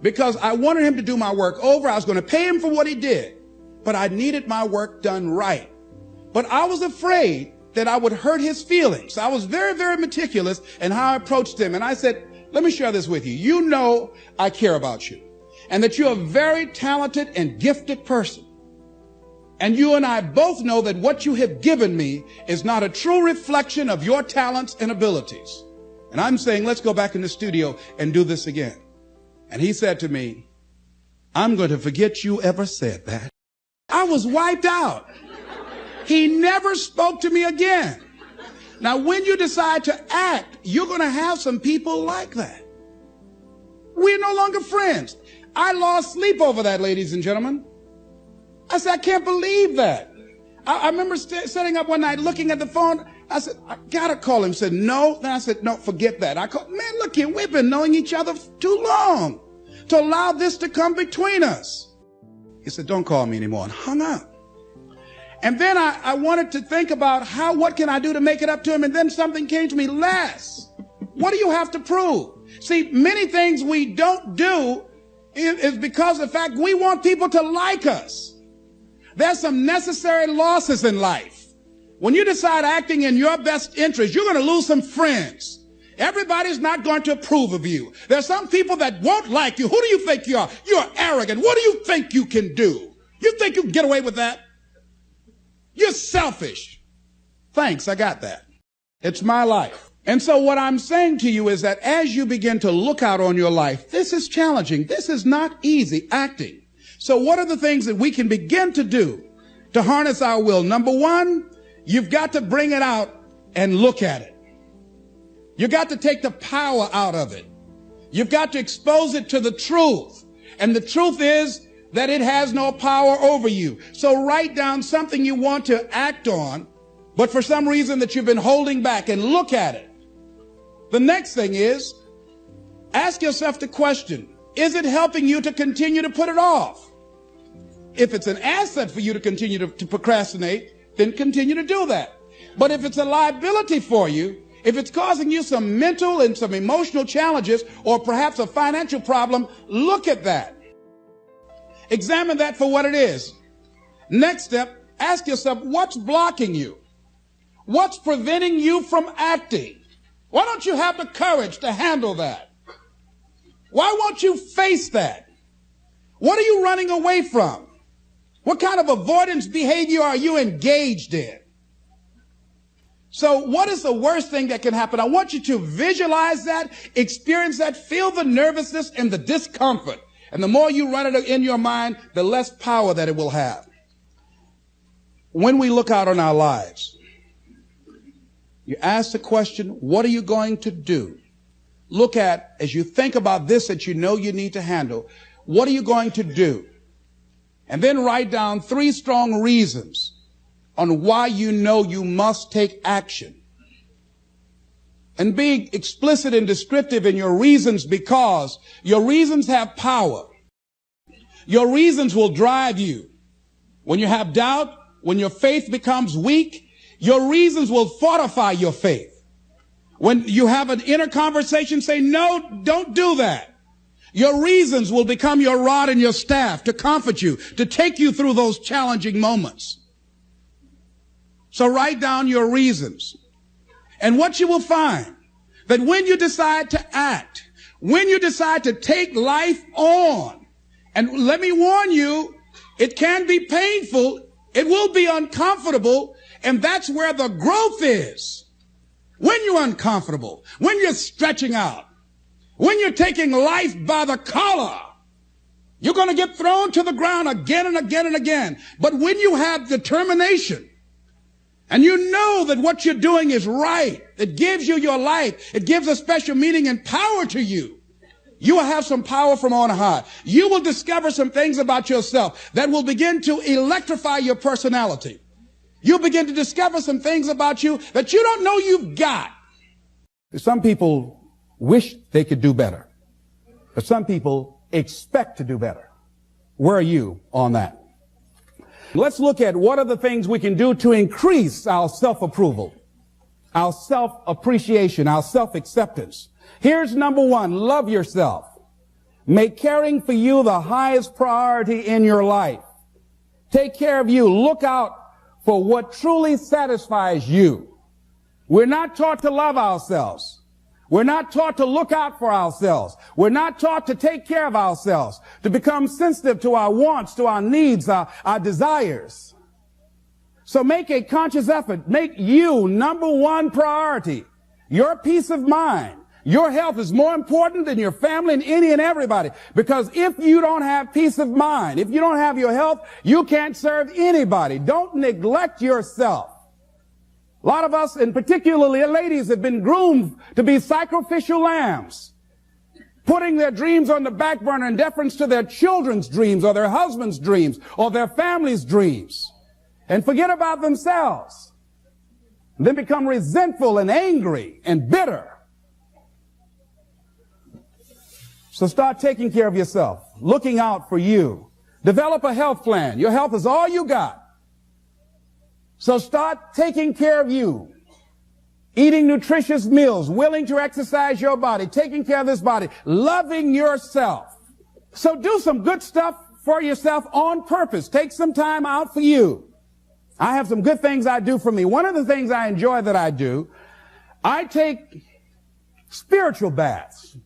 Because I wanted him to do my work over. I was going to pay him for what he did, but I needed my work done right. But I was afraid that I would hurt his feelings. I was very, very meticulous in how I approached him. And I said, let me share this with you. You know I care about you, and that you're a very talented and gifted person. And you and I both know that what you have given me is not a true reflection of your talents and abilities. And I'm saying, let's go back in the studio and do this again. And he said to me, I'm going to forget you ever said that. I was wiped out. He never spoke to me again. Now, when you decide to act, you're going to have some people like that. We're no longer friends. I lost sleep over that, ladies and gentlemen. I said, I can't believe that. I remember sitting up one night looking at the phone. I said, I gotta call him. He said, no. Then I said, no, forget that. I called, man, look here, we've been knowing each other too long to allow this to come between us. He said, don't call me anymore, and hung up. And then I wanted to think about what can I do to make it up to him? And then something came to me, Les, what do you have to prove? See, many things we don't do is because of the fact we want people to like us. There's some necessary losses in life. When you decide acting in your best interest, you're going to lose some friends. Everybody's not going to approve of you. There's some people that won't like you. Who do you think you are? You're arrogant. What do you think you can do? You think you can get away with that? You're selfish. Thanks, I got that. It's my life. And so what I'm saying to you is that as you begin to look out on your life, this is challenging. This is not easy acting. So what are the things that we can begin to do to harness our will? Number one, you've got to bring it out and look at it. You've got to take the power out of it. You've got to expose it to the truth. And the truth is that it has no power over you. So write down something you want to act on, but for some reason that you've been holding back, and look at it. The next thing is, ask yourself the question, is it helping you to continue to put it off? If it's an asset for you to continue to procrastinate, then continue to do that. But if it's a liability for you, if it's causing you some mental and some emotional challenges, or perhaps a financial problem, look at that. Examine that for what it is. Next step, ask yourself, what's blocking you? What's preventing you from acting? Why don't you have the courage to handle that? Why won't you face that? What are you running away from? What kind of avoidance behavior are you engaged in? So what is the worst thing that can happen? I want you to visualize that, experience that, feel the nervousness and the discomfort. And the more you run it in your mind, the less power that it will have. When we look out on our lives, you ask the question, what are you going to do? Look at, as you think about this that you know you need to handle, what are you going to do? And then write down 3 strong reasons on why you know you must take action. And be explicit and descriptive in your reasons, because your reasons have power. Your reasons will drive you. When you have doubt, when your faith becomes weak, your reasons will fortify your faith. When you have an inner conversation, say, no, don't do that. Your reasons will become your rod and your staff to comfort you, to take you through those challenging moments. So write down your reasons. And what you will find, that when you decide to act, when you decide to take life on, and let me warn you, it can be painful, it will be uncomfortable, and that's where the growth is. When you're uncomfortable, when you're stretching out, when you're taking life by the collar, you're going to get thrown to the ground again and again and again. But when you have determination, and you know that what you're doing is right, it gives you your life, it gives a special meaning and power to you, you will have some power from on high. You will discover some things about yourself that will begin to electrify your personality. You'll begin to discover some things about you that you don't know you've got. Some people wish they could do better, but some people expect to do better. Where are you on that? Let's look at what are the things we can do to increase our self-approval, our self-appreciation, our self-acceptance. Here's number 1, love yourself. Make caring for you the highest priority in your life. Take care of you. Look out for what truly satisfies you. We're not taught to love ourselves. We're not taught to look out for ourselves. We're not taught to take care of ourselves, to become sensitive to our wants, to our needs, our desires. So make a conscious effort. Make you number 1 priority. Your peace of mind. Your health is more important than your family and any and everybody. Because if you don't have peace of mind, if you don't have your health, you can't serve anybody. Don't neglect yourself. A lot of us, and particularly ladies, have been groomed to be sacrificial lambs, putting their dreams on the back burner in deference to their children's dreams or their husband's dreams or their family's dreams, and forget about themselves, and then become resentful and angry and bitter. So start taking care of yourself, looking out for you. Develop a health plan. Your health is all you got. So start taking care of you. Eating nutritious meals, willing to exercise your body, taking care of this body, loving yourself. So do some good stuff for yourself on purpose. Take some time out for you. I have some good things I do for me. One of the things I enjoy that I do, I take spiritual baths.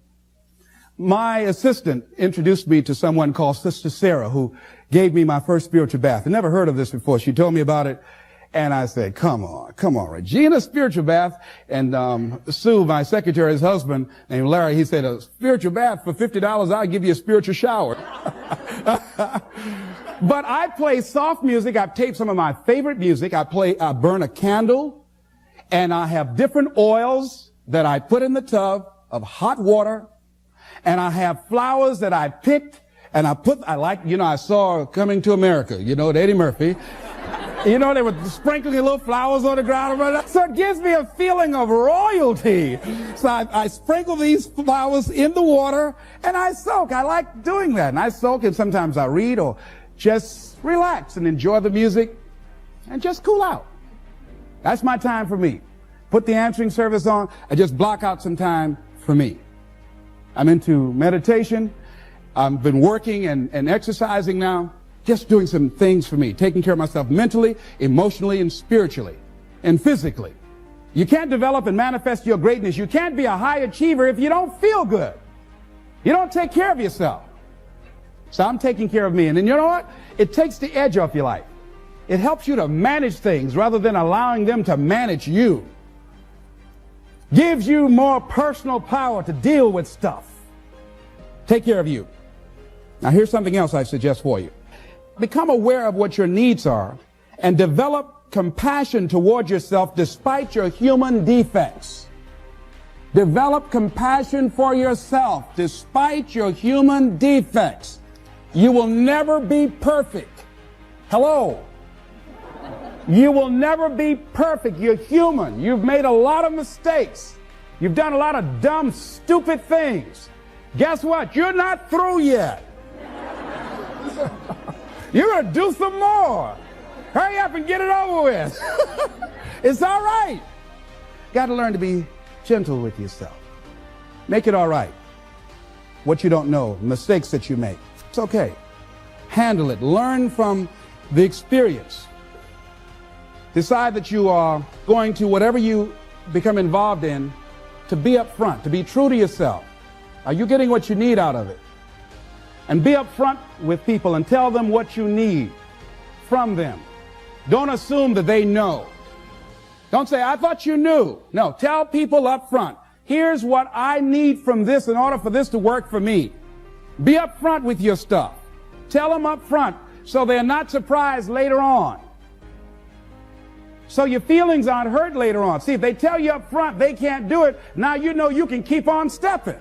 My assistant introduced me to someone called Sister Sarah, who gave me my first spiritual bath. I never heard of this before. She told me about it. And I said, come on, Regina, spiritual bath. And Sue, my secretary's husband, named Larry, he said, a spiritual bath for $50, I'll give you a spiritual shower. But I play soft music. I've taped some of my favorite music. I burn a candle, and I have different oils that I put in the tub of hot water, and I have flowers that I picked, and I saw Coming to America, with Eddie Murphy. They were sprinkling little flowers on the ground. So it gives me a feeling of royalty. So I sprinkle these flowers in the water, and I soak. I like doing that. And I soak, and sometimes I read or just relax and enjoy the music and just cool out. That's my time for me. Put the answering service on. I just block out some time for me. I'm into meditation. I've been working and exercising now. Just doing some things for me, taking care of myself mentally, emotionally, and spiritually, and physically. You can't develop and manifest your greatness. You can't be a high achiever if you don't feel good. You don't take care of yourself. So I'm taking care of me. And then you know what? It takes the edge off your life. It helps you to manage things rather than allowing them to manage you. Gives you more personal power to deal with stuff. Take care of you. Now here's something else I suggest for you. Become aware of what your needs are and develop compassion toward yourself despite your human defects. Develop compassion for yourself despite your human defects. You will never be perfect. Hello. You will never be perfect. You're human. You've made a lot of mistakes. You've done a lot of dumb, stupid things. Guess what? You're not through yet. You're going to do some more. Hurry up and get it over with. It's all right. Got to learn to be gentle with yourself. Make it all right. What you don't know, mistakes that you make. It's okay. Handle it. Learn from the experience. Decide that you are going to, whatever you become involved in, to be upfront, to be true to yourself. Are you getting what you need out of it? And be upfront with people and tell them what you need from them. Don't assume that they know. Don't say, I thought you knew. No, tell people up front, here's what I need from this in order for this to work for me. Be upfront with your stuff. Tell them up front so they're not surprised later on. So your feelings aren't hurt later on. See, if they tell you up front they can't do it, now you know you can keep on stepping.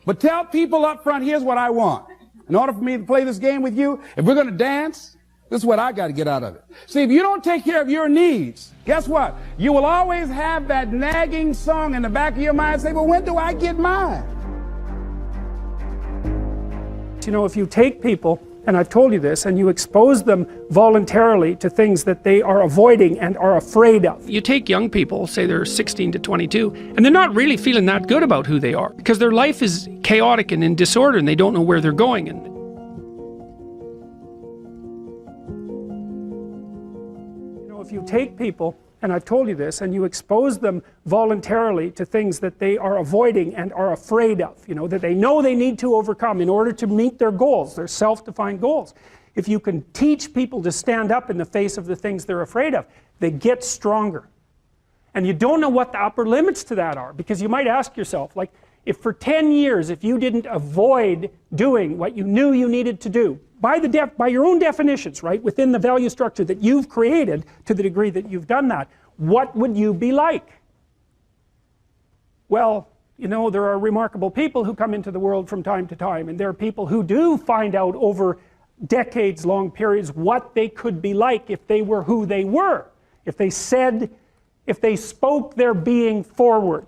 But tell people up front, here's what I want. In order for me to play this game with you, if we're going to dance, this is what I got to get out of it. See, if you don't take care of your needs, guess what? You will always have that nagging song in the back of your mind say, well, when do I get mine? If you take people, and I've told you this, and you expose them voluntarily to things that they are avoiding and are afraid of. You take young people, say they're 16 to 22, and they're not really feeling that good about who they are because their life is chaotic and in disorder and they don't know where they're going. And if you take people, and I've told you this, and you expose them voluntarily to things that they are avoiding and are afraid of, that they know they need to overcome in order to meet their goals, their self-defined goals. If you can teach people to stand up in the face of the things they're afraid of, they get stronger. And you don't know what the upper limits to that are, because you might ask yourself, like, if for 10 years, if you didn't avoid doing what you knew you needed to do, by your own definitions, right, within the value structure that you've created to the degree that you've done that, what would you be like? Well, there are remarkable people who come into the world from time to time, and there are people who do find out over decades-long periods what they could be like if they were who they were, if they spoke their being forward.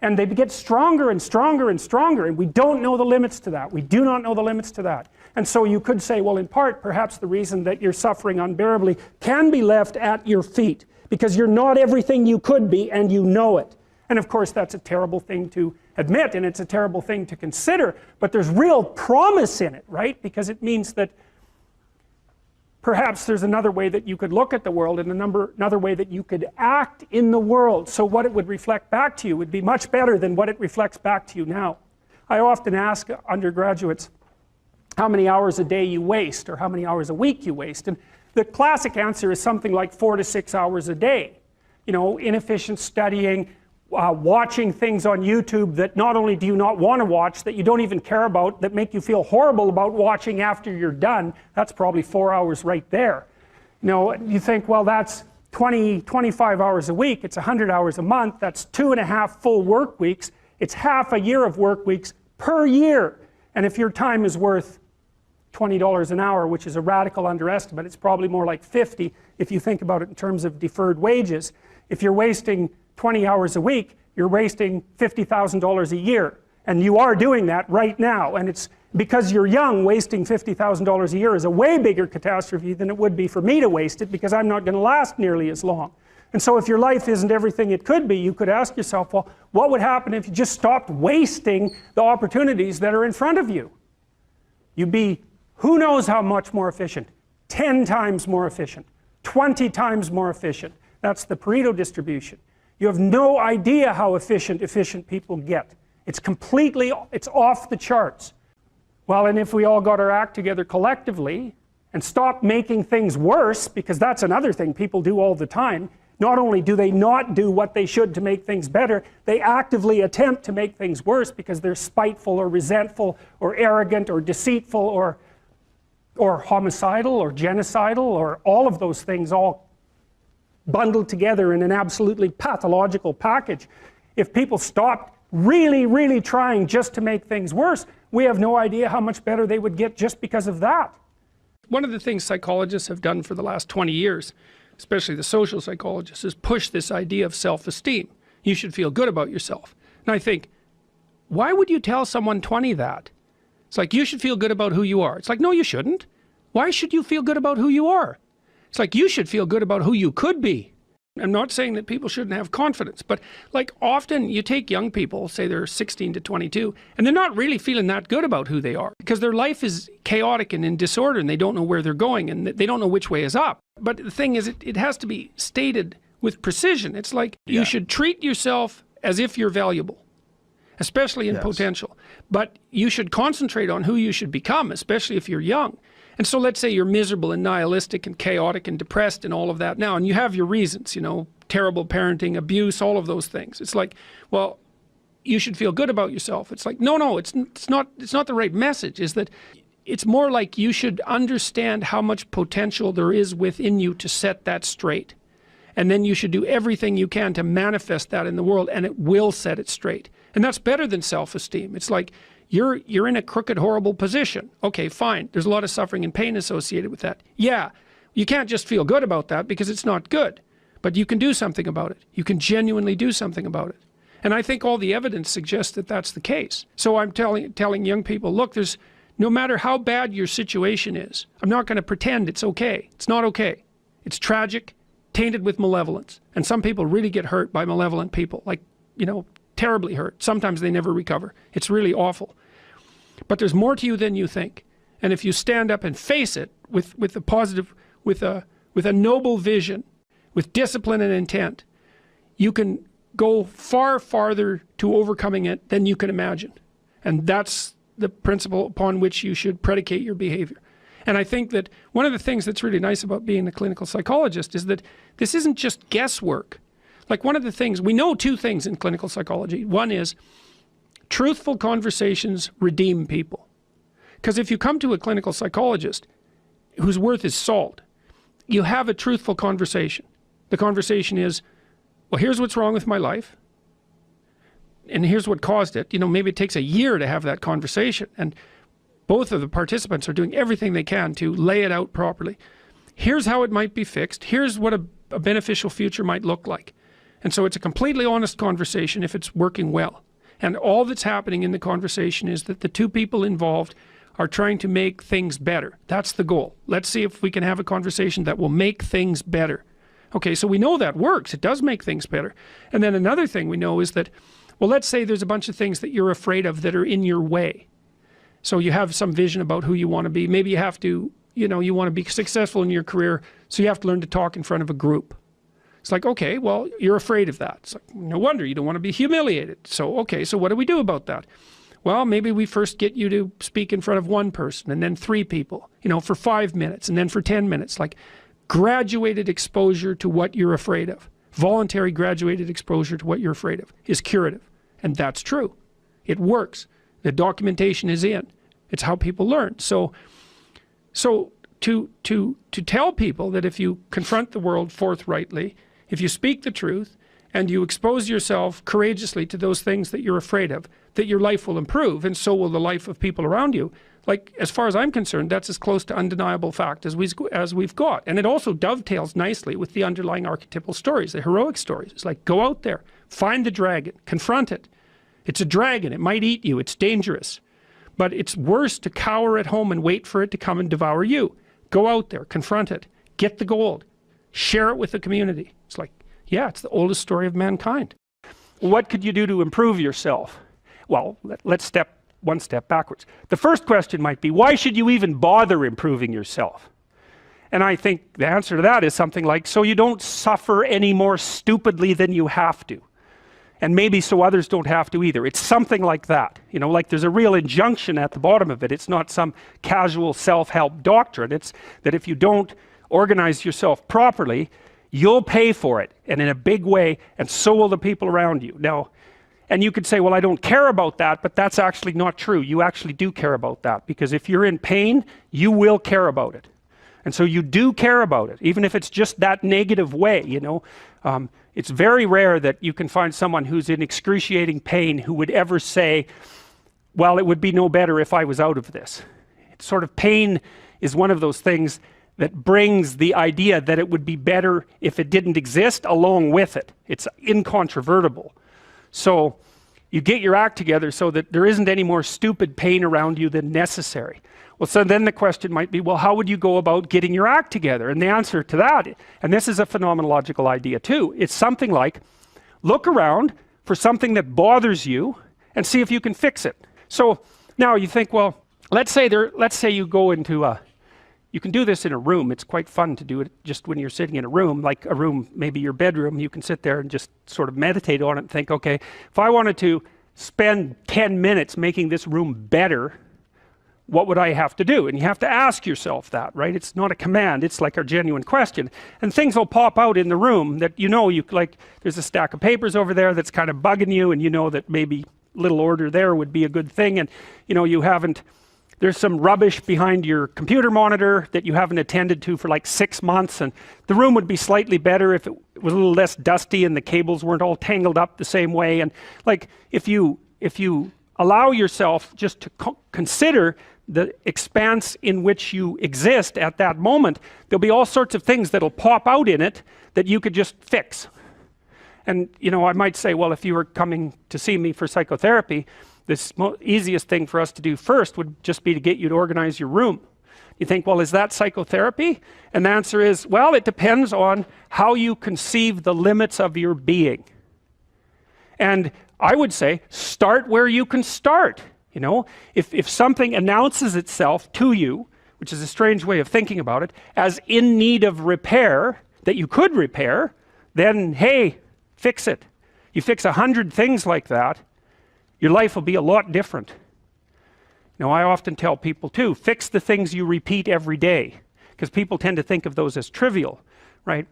And they get stronger and stronger and stronger, and we don't know the limits to that. We do not know the limits to that. And so you could say, well, in part, perhaps the reason that you're suffering unbearably can be left at your feet, because you're not everything you could be, and you know it. And of course, that's a terrible thing to admit, and it's a terrible thing to consider, but there's real promise in it, right? Because it means that perhaps there's another way that you could look at the world and another way that you could act in the world, so what it would reflect back to you would be much better than what it reflects back to you now. I often ask undergraduates how many hours a day you waste or how many hours a week you waste, and The classic answer is something like 4 to 6 hours a day. You know, inefficient studying, watching things on YouTube that not only do you not want to watch, that you don't even care about, that make you feel horrible about watching after you're done. That's probably 4 hours right there. You know, you think, well, that's 25 hours a week, it's 100 hours a month, that's 2.5 full work weeks, it's half a year of work weeks per year. And if your time is worth $20 an hour, which is a radical underestimate, it's probably more like 50 if you think about it in terms of deferred wages. If you're wasting 20 hours a week, you're wasting $50,000 a year. And you are doing that right now. And it's because you're young, wasting $50,000 a year is a way bigger catastrophe than it would be for me to waste it, because I'm not going to last nearly as long. And so if your life isn't everything it could be, you could ask yourself, well, what would happen if you just stopped wasting the opportunities that are in front of you? You'd be who knows how much more efficient. 10 times more efficient. 20 times more efficient. That's the Pareto distribution. You have no idea how efficient people get. It's off the charts. Well, and if we all got our act together collectively and stopped making things worse, because that's another thing people do all the time, not only do they not do what they should to make things better, they actively attempt to make things worse because they're spiteful or resentful or arrogant or deceitful or homicidal or genocidal or all of those things all bundled together in an absolutely pathological package. If people stopped really trying just to make things worse, we have no idea how much better they would get just because of that. One of the things psychologists have done for the last 20 years, especially the social psychologists, is push this idea of self-esteem. You should feel good about yourself. And I think, why would you tell someone 20 that? It's like, you should feel good about who you are. It's like, no, you shouldn't. Why should you feel good about who you are? It's like, you should feel good about who you could be. I'm not saying that people shouldn't have confidence, but like often you take young people, say they're 16 to 22, and they're not really feeling that good about who they are because their life is chaotic and in disorder and they don't know where they're going and they don't know which way is up. But the thing is, it has to be stated with precision. It's like, you should treat yourself as if you're valuable, especially in potential. But you should concentrate on who you should become, especially if you're young. And so let's say you're miserable and nihilistic and chaotic and depressed and all of that now, and you have your reasons, you know, terrible parenting, abuse, all of those things. It's like, well, you should feel good about yourself. It's like, no, it's not the right message. Is that it's more like you should understand how much potential there is within you to set that straight. And then you should do everything you can to manifest that in the world, and it will set it straight. And that's better than self-esteem. It's like, you're in a crooked, horrible position. Okay, fine. There's a lot of suffering and pain associated with that. Yeah, you can't just feel good about that because it's not good. But you can do something about it. You can genuinely do something about it. And I think all the evidence suggests that that's the case. So I'm telling young people, look, no matter how bad your situation is, I'm not going to pretend it's okay. It's not okay. It's tragic, tainted with malevolence. And some people really get hurt by malevolent people, like, you know, terribly hurt. Sometimes they never recover. It's really awful. But there's more to you than you think. And if you stand up and face it with a positive, with a noble vision, with discipline and intent, you can go far farther to overcoming it than you can imagine. And that's the principle upon which you should predicate your behavior. And I think that one of the things that's really nice about being a clinical psychologist is that this isn't just guesswork. Like, one of the things, we know two things in clinical psychology. One is truthful conversations redeem people. Because if you come to a clinical psychologist whose worth is salt, you have a truthful conversation. The conversation is, well, here's what's wrong with my life, and here's what caused it. You know, maybe it takes a year to have that conversation, and both of the participants are doing everything they can to lay it out properly. Here's how it might be fixed. Here's what a beneficial future might look like. And so it's a completely honest conversation if it's working well. And all that's happening in the conversation is that the two people involved are trying to make things better. That's the goal. Let's see if we can have a conversation that will make things better. Okay, so we know that works. It does make things better. And then another thing we know is that, well, let's say there's a bunch of things that you're afraid of that are in your way. So you have some vision about who you want to be. Maybe you have to, you know, you want to be successful in your career, so you have to learn to talk in front of a group. It's like, okay, well, you're afraid of that. It's like, no wonder you don't want to be humiliated. So, okay, so what do we do about that? Well, maybe we first get you to speak in front of one person and then 3 people, you know, for 5 minutes and then for 10 minutes. Like, graduated exposure to what you're afraid of, voluntary graduated exposure to what you're afraid of, is curative. And that's true. It works. The documentation is in. It's how people learn. So to tell people that if you confront the world forthrightly, if you speak the truth, and you expose yourself courageously to those things that you're afraid of, that your life will improve, and so will the life of people around you. Like, as far as I'm concerned, that's as close to undeniable fact as we've got. And it also dovetails nicely with the underlying archetypal stories, the heroic stories. It's like, go out there, find the dragon, confront it. It's a dragon, it might eat you, it's dangerous. But it's worse to cower at home and wait for it to come and devour you. Go out there, confront it, get the gold, share it with the community. It's like, yeah, it's the oldest story of mankind. What could you do to improve yourself? Well, let's step one step backwards. The first question might be, why should you even bother improving yourself? And I think the answer to that is something like, so you don't suffer any more stupidly than you have to. And maybe so others don't have to either. It's something like that. You know, like there's a real injunction at the bottom of it. It's not some casual self-help doctrine. It's that if you don't organize yourself properly, you'll pay for it, and in a big way, and so will the people around you. Now, and you could say, well, I don't care about that, but that's actually not true. You actually do care about that, because if you're in pain, you will care about it. And so you do care about it, even if it's just that negative way, you know. It's very rare that you can find someone who's in excruciating pain who would ever say, well, it would be no better if I was out of this. It's sort of, pain is one of those things that brings the idea that it would be better if it didn't exist along with it. It's incontrovertible. So you get your act together so that there isn't any more stupid pain around you than necessary. Well, so then the question might be, well, how would you go about getting your act together? And the answer to that, and this is a phenomenological idea too, it's something like, look around for something that bothers you and see if you can fix it. So now you think, well, let's say you go into a, you can do this in a room. It's quite fun to do it just when you're sitting in a room, like a room, maybe your bedroom. You can sit there and just sort of meditate on it and think, okay, if I wanted to spend 10 minutes making this room better, what would I have to do? And you have to ask yourself that, right? It's not a command, it's like a genuine question. And things will pop out in the room that you know, like there's a stack of papers over there that's kind of bugging you, and you know that maybe little order there would be a good thing, and you know, you haven't, there's some rubbish behind your computer monitor that you haven't attended to for like 6 months, and the room would be slightly better if it was a little less dusty and the cables weren't all tangled up the same way. And like, if you allow yourself just to consider the expanse in which you exist at that moment, there'll be all sorts of things that'll pop out in it that you could just fix. And you know, I might say, well, if you were coming to see me for psychotherapy, the easiest thing for us to do first would just be to get you to organize your room. You think, well, is that psychotherapy? And the answer is, well, it depends on how you conceive the limits of your being. And I would say, start where you can start. You know, if something announces itself to you, which is a strange way of thinking about it, as in need of repair, that you could repair, then hey, fix it. You fix 100 things like that, your life will be a lot different. Now, I often tell people too, fix the things you repeat every day, because people tend to think of those as trivial, right?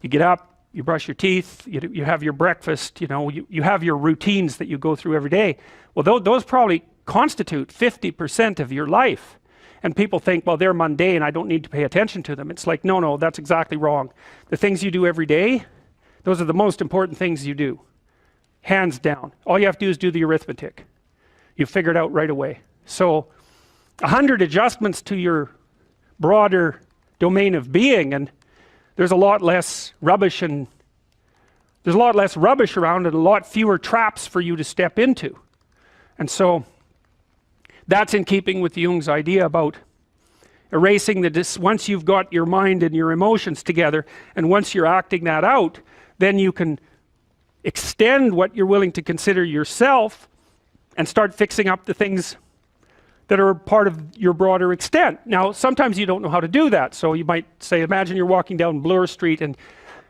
You get up, you brush your teeth, you have your breakfast, you know, you have your routines that you go through every day. Well, those probably constitute 50% of your life. And people think, well, they're mundane, I don't need to pay attention to them. It's like, no, that's exactly wrong. The things you do every day, those are the most important things you do. Hands down. All you have to do is do the arithmetic. You figure it out right away. So 100 adjustments to your broader domain of being, and there's a lot less rubbish, and there's a lot less rubbish around, and a lot fewer traps for you to step into. And so that's in keeping with Jung's idea about erasing once you've got your mind and your emotions together, and once you're acting that out, then you can extend what you're willing to consider yourself and start fixing up the things that are part of your broader extent. Now, sometimes you don't know how to do that. So you might say, imagine you're walking down Bloor Street and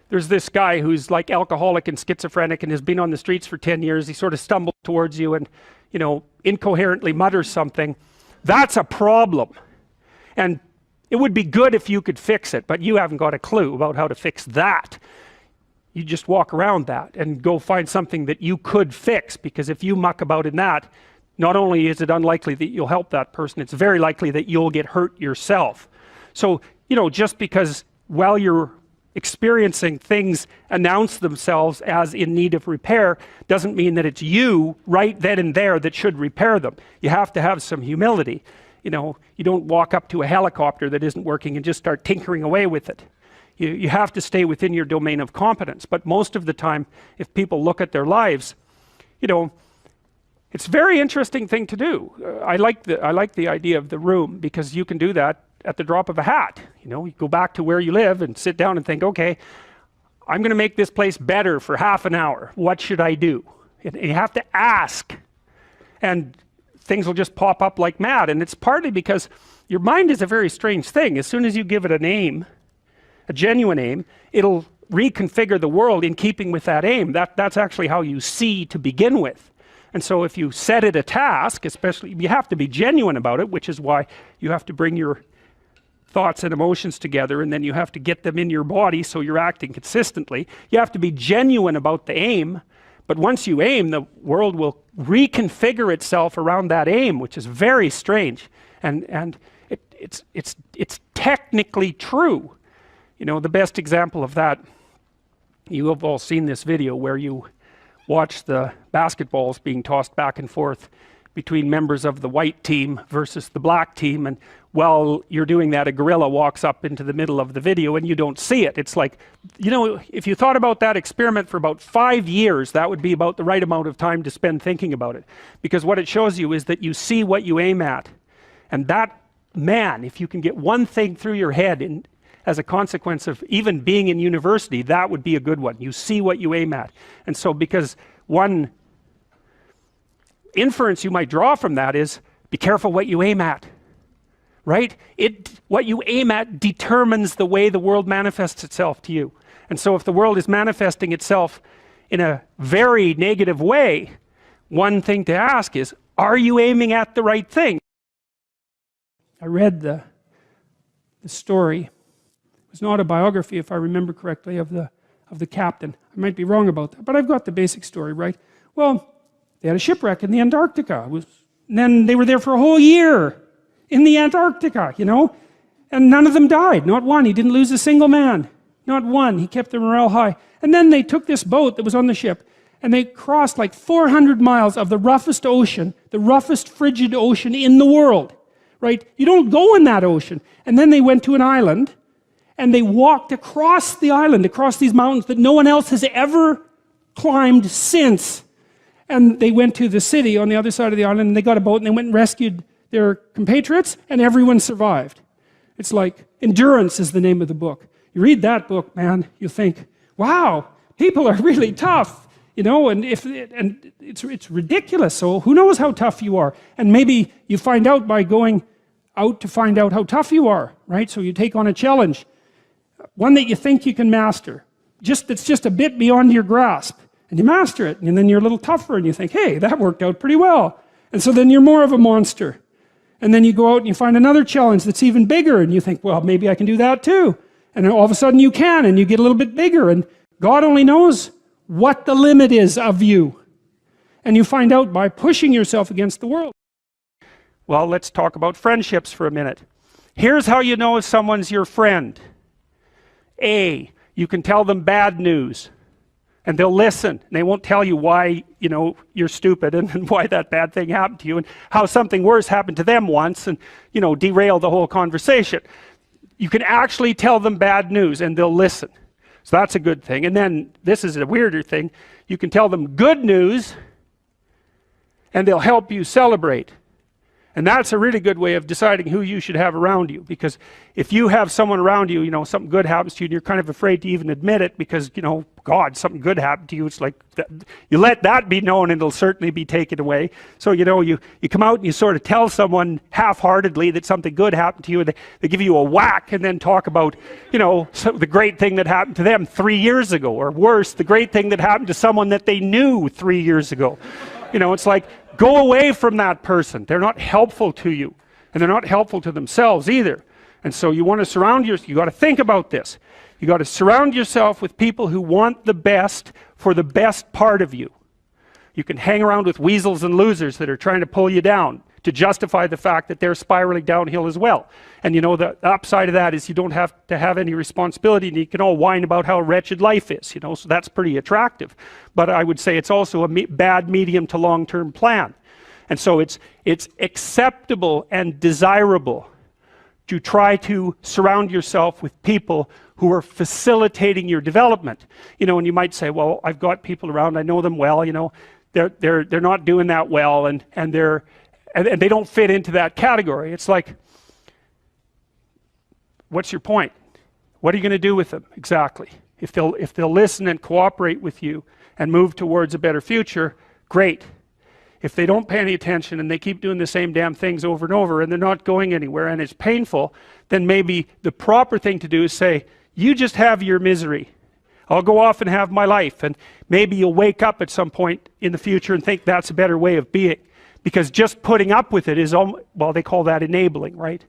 there's this guy who's like alcoholic and schizophrenic and has been on the streets for 10 years. He sort of stumbles towards you and, you know, incoherently mutters something. That's a problem. And it would be good if you could fix it, but you haven't got a clue about how to fix that. You just walk around that and go find something that you could fix, because if you muck about in that, not only is it unlikely that you'll help that person, it's very likely that you'll get hurt yourself. So, you know, just because while you're experiencing things announce themselves as in need of repair doesn't mean that it's you right then and there that should repair them. You have to have some humility. You know, you don't walk up to a helicopter that isn't working and just start tinkering away with it. You have to stay within your domain of competence. But most of the time, if people look at their lives, you know, it's a very interesting thing to do. I like the idea of the room, because you can do that at the drop of a hat. You know, you go back to where you live and sit down and think, okay, I'm going to make this place better for half an hour. What should I do? And you have to ask, and things will just pop up like mad. And it's partly because your mind is a very strange thing. As soon as you give it a name, a genuine aim, it'll reconfigure the world in keeping with that aim. That's actually how you see to begin with. And so if you set it a task, especially, you have to be genuine about it, which is why you have to bring your thoughts and emotions together, and then you have to get them in your body so you're acting consistently. You have to be genuine about the aim, but once you aim, the world will reconfigure itself around that aim, which is very strange. And it's technically true. You know, the best example of that, you have all seen this video where you watch the basketballs being tossed back and forth between members of the white team versus the black team, and while you're doing that, a gorilla walks up into the middle of the video and you don't see it. It's like, you know, if you thought about that experiment for about 5 years, that would be about the right amount of time to spend thinking about it, because what it shows you is that you see what you aim at. And that, man, if you can get one thing through your head as a consequence of even being in university, that would be a good one. You see what you aim at. And so, because one inference you might draw from that is, be careful what you aim at, right? What you aim at determines the way the world manifests itself to you. And so if the world is manifesting itself in a very negative way, one thing to ask is, are you aiming at the right thing? I read the story. It's not a biography, if I remember correctly, of the captain. I might be wrong about that, but I've got the basic story right. Well, they had a shipwreck in the Antarctica. And then they were there for a whole year in the Antarctica, you know, and none of them died, not one. He didn't lose a single man, not one. He kept their morale high. And then they took this boat that was on the ship, and they crossed like 400 miles of the roughest ocean, the roughest frigid ocean in the world, right? You don't go in that ocean. And then they went to an island, and they walked across the island, across these mountains that no one else has ever climbed since. And they went to the city on the other side of the island, and they got a boat, and they went and rescued their compatriots, and everyone survived. It's like, Endurance is the name of the book. You read that book, man, you think, wow, people are really tough, you know, and it's ridiculous. So who knows how tough you are? And maybe you find out by going out to find out how tough you are, right? So you take on a challenge, one that you think you can master, that's just a bit beyond your grasp, and you master it, and then you're a little tougher, and you think, hey, that worked out pretty well. And so then you're more of a monster. And then you go out and you find another challenge that's even bigger, and you think, well, maybe I can do that too. And then all of a sudden you can, and you get a little bit bigger, and God only knows what the limit is of you. And you find out by pushing yourself against the world. Well, let's talk about friendships for a minute. Here's how you know if someone's your friend. A, you can tell them bad news, and they'll listen. And they won't tell you why, you know, you're stupid and why that bad thing happened to you and how something worse happened to them once, and, you know, derail the whole conversation. You can actually tell them bad news and they'll listen. So that's a good thing. And then this is a weirder thing. You can tell them good news and they'll help you celebrate. And that's a really good way of deciding who you should have around you, because if you have someone around you, you know, something good happens to you and you're kind of afraid to even admit it because, you know, God, something good happened to you. It's like, you let that be known and it'll certainly be taken away. So, you know, you come out and you sort of tell someone half-heartedly that something good happened to you, and they give you a whack and then talk about, you know, the great thing that happened to them 3 years ago, or worse, the great thing that happened to someone that they knew 3 years ago. You know, it's like, go away from that person. They're not helpful to you, and they're not helpful to themselves either. And so you want to surround yourself, you got to think about this. You got to surround yourself with people who want the best for the best part of you. You can hang around with weasels and losers that are trying to pull you down to justify the fact that they're spiraling downhill as well. And you know, the upside of that is you don't have to have any responsibility, and you can all whine about how wretched life is, you know, so that's pretty attractive. But I would say it's also a bad medium to long-term plan. And so it's acceptable and desirable to try to surround yourself with people who are facilitating your development. You know, and you might say, well, I've got people around, I know them well, you know, they're not doing that well, and they don't fit into that category. It's like, what's your point? What are you going to do with them exactly? If they'll listen and cooperate with you and move towards a better future, great. If they don't pay any attention and they keep doing the same damn things over and over and they're not going anywhere and it's painful, then maybe the proper thing to do is say, you just have your misery. I'll go off and have my life. And maybe you'll wake up at some point in the future and think that's a better way of being. Because just putting up with it is, well, they call that enabling, right?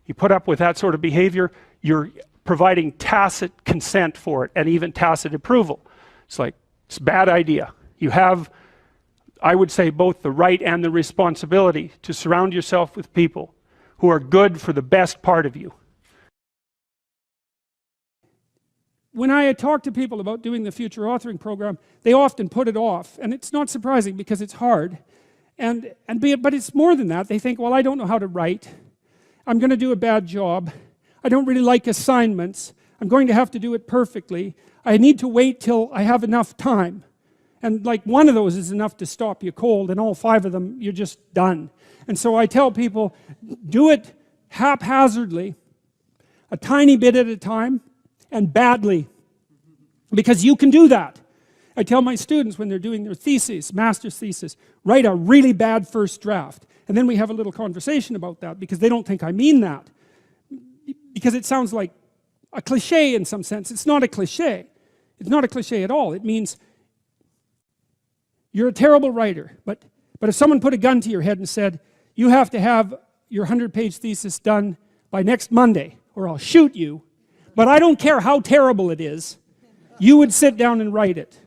You put up with that sort of behavior, you're providing tacit consent for it and even tacit approval. It's like, it's a bad idea. You have, I would say, both the right and the responsibility to surround yourself with people who are good for the best part of you. When I talk to people about doing the future authoring program, they often put it off, and it's not surprising because it's hard. But it's more than that. They think, well, I don't know how to write. I'm going to do a bad job. I don't really like assignments. I'm going to have to do it perfectly. I need to wait till I have enough time. And like one of those is enough to stop you cold, and all 5 of them, you're just done. And so I tell people, do it haphazardly, a tiny bit at a time, and badly. Because you can do that. I tell my students when they're doing their thesis, master's thesis, write a really bad first draft. And then we have a little conversation about that because they don't think I mean that. Because it sounds like a cliche in some sense. It's not a cliche. It's not a cliche at all. It means you're a terrible writer. But if someone put a gun to your head and said, you have to have your 100-page thesis done by next Monday or I'll shoot you, but I don't care how terrible it is, you would sit down and write it.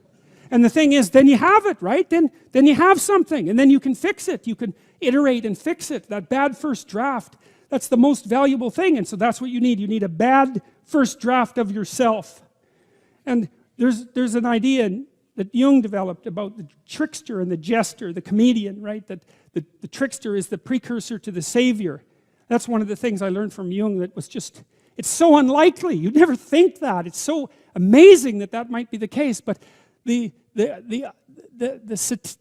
And the thing is, then you have it, right? Then you have something, and then you can fix it. You can iterate and fix it. That bad first draft, that's the most valuable thing, and so that's what you need. You need a bad first draft of yourself. And there's an idea that Jung developed about the trickster and the jester, the comedian, right? That the trickster is the precursor to the savior. That's one of the things I learned from Jung that was just, it's so unlikely. You'd never think that. It's so amazing that that might be the case, but the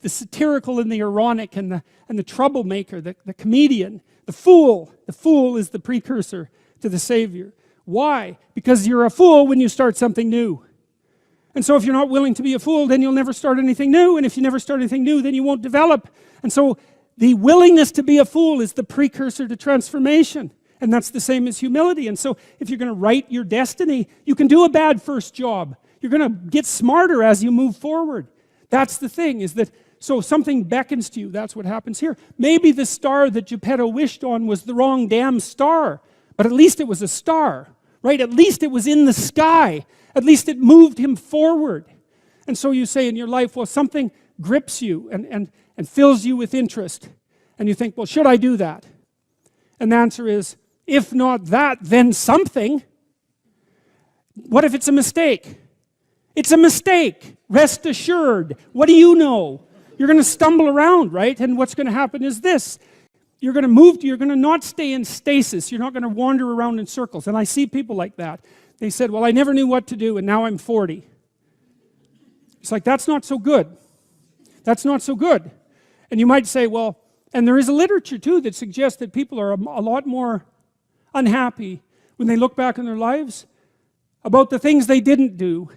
satirical and the ironic and the troublemaker, the comedian, the fool is the precursor to the savior. Why? Because you're a fool when you start something new. And so if you're not willing to be a fool, then you'll never start anything new, and if you never start anything new, then you won't develop. And so the willingness to be a fool is the precursor to transformation. And that's the same as humility. And so if you're going to write your destiny, you can do a bad first job. You're going to get smarter as you move forward. That's the thing, is that, so something beckons to you. That's what happens here. Maybe the star that Geppetto wished on was the wrong damn star, but at least it was a star, right? At least it was in the sky. At least it moved him forward. And so you say in your life, well, something grips you and fills you with interest. And you think, well, should I do that? And the answer is, if not that, then something. What if it's a mistake? It's a mistake. Rest assured. What do you know? You're going to stumble around, right? And what's going to happen is this. You're going to not stay in stasis. You're not going to wander around in circles. And I see people like that. They said, well, I never knew what to do, and now I'm 40. It's like, that's not so good. That's not so good. And you might say, well, and there is a literature, too, that suggests that people are a lot more unhappy when they look back on their lives about the things they didn't do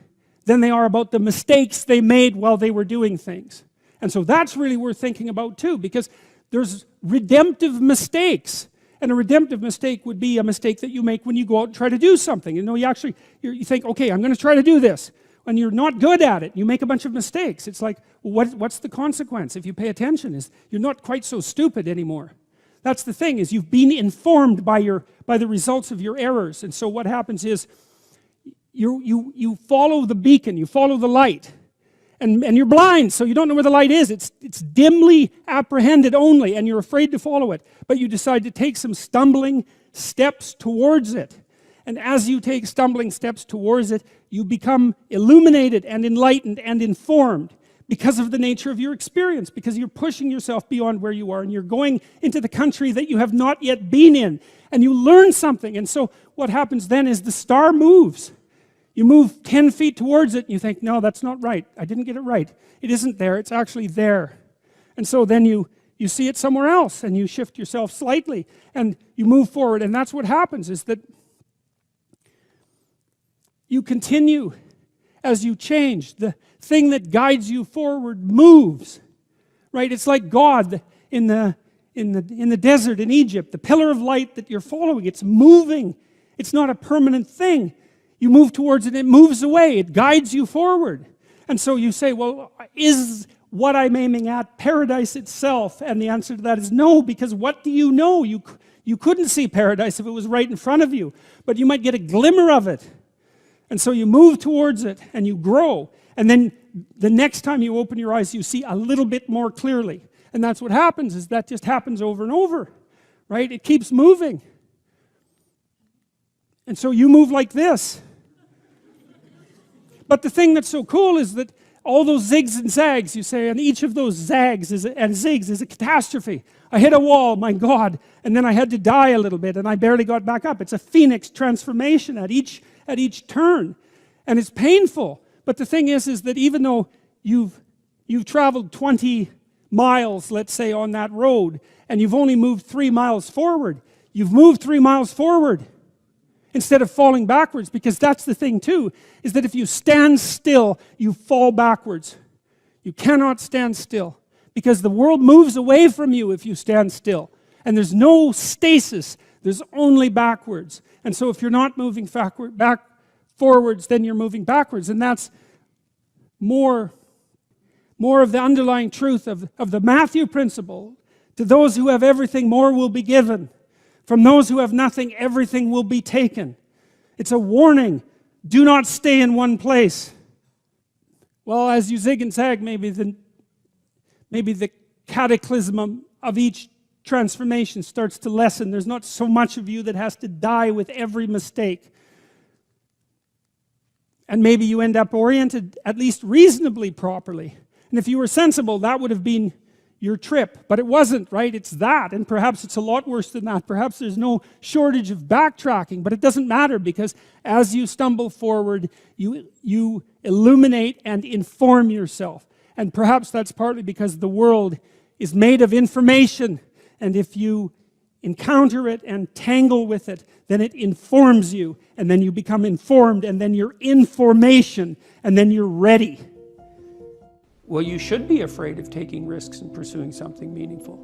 than they are about the mistakes they made while they were doing things. And so that's really worth thinking about, too, because there's redemptive mistakes. And a redemptive mistake would be a mistake that you make when you go out and try to do something. You know, you think, okay, I'm going to try to do this. When you're not good at it, you make a bunch of mistakes. It's like, well, what's the consequence if you pay attention? You're not quite so stupid anymore. That's the thing, is you've been informed by the results of your errors. And so what happens is you follow the beacon, you follow the light, and you're blind, so you don't know where the light is. It's dimly apprehended only, and you're afraid to follow it. But you decide to take some stumbling steps towards it. And as you take stumbling steps towards it, you become illuminated and enlightened and informed because of the nature of your experience, because you're pushing yourself beyond where you are, and you're going into the country that you have not yet been in, and you learn something. And so what happens then is the star moves. You move 10 feet towards it, and you think, no, that's not right. I didn't get it right. It isn't there. It's actually there. And so then you see it somewhere else, and you shift yourself slightly, and you move forward. And that's what happens, is that you continue as you change. The thing that guides you forward moves, right? It's like God in the desert in Egypt, the pillar of light that you're following. It's moving. It's not a permanent thing. You move towards it, it moves away. It guides you forward. And so you say, well, is what I'm aiming at paradise itself? And the answer to that is no, because what do you know? You couldn't see paradise if it was right in front of you, but you might get a glimmer of it. And so you move towards it, and you grow. And then the next time you open your eyes, you see a little bit more clearly. And that's what happens, is that just happens over and over, right? It keeps moving. And so you move like this. But the thing that's so cool is that all those zigs and zags, you say, and each of those zags and zigs is a catastrophe. I hit a wall, my God, and then I had to die a little bit, and I barely got back up. It's a phoenix transformation at each turn, and it's painful. But the thing is that even though you've traveled 20 miles, let's say, on that road, and you've only moved 3 miles forward, you've moved 3 miles forward instead of falling backwards, because that's the thing too, is that if you stand still, you fall backwards. You cannot stand still, because the world moves away from you if you stand still. And there's no stasis, there's only backwards. And so if you're not moving forwards, then you're moving backwards. And that's more of the underlying truth of the Matthew principle. To those who have everything, more will be given. From those who have nothing, everything will be taken. It's a warning. Do not stay in one place. Well, as you zig and zag, maybe the cataclysm of each transformation starts to lessen. There's not so much of you that has to die with every mistake. And maybe you end up oriented at least reasonably properly. And if you were sensible, that would have been your trip. But it wasn't, right? It's that. And perhaps it's a lot worse than that. Perhaps there's no shortage of backtracking. But it doesn't matter, because as you stumble forward, you illuminate and inform yourself. And perhaps that's partly because the world is made of information. And if you encounter it and tangle with it, then it informs you. And then you become informed. And then you're information. And then you're ready. Well, you should be afraid of taking risks and pursuing something meaningful.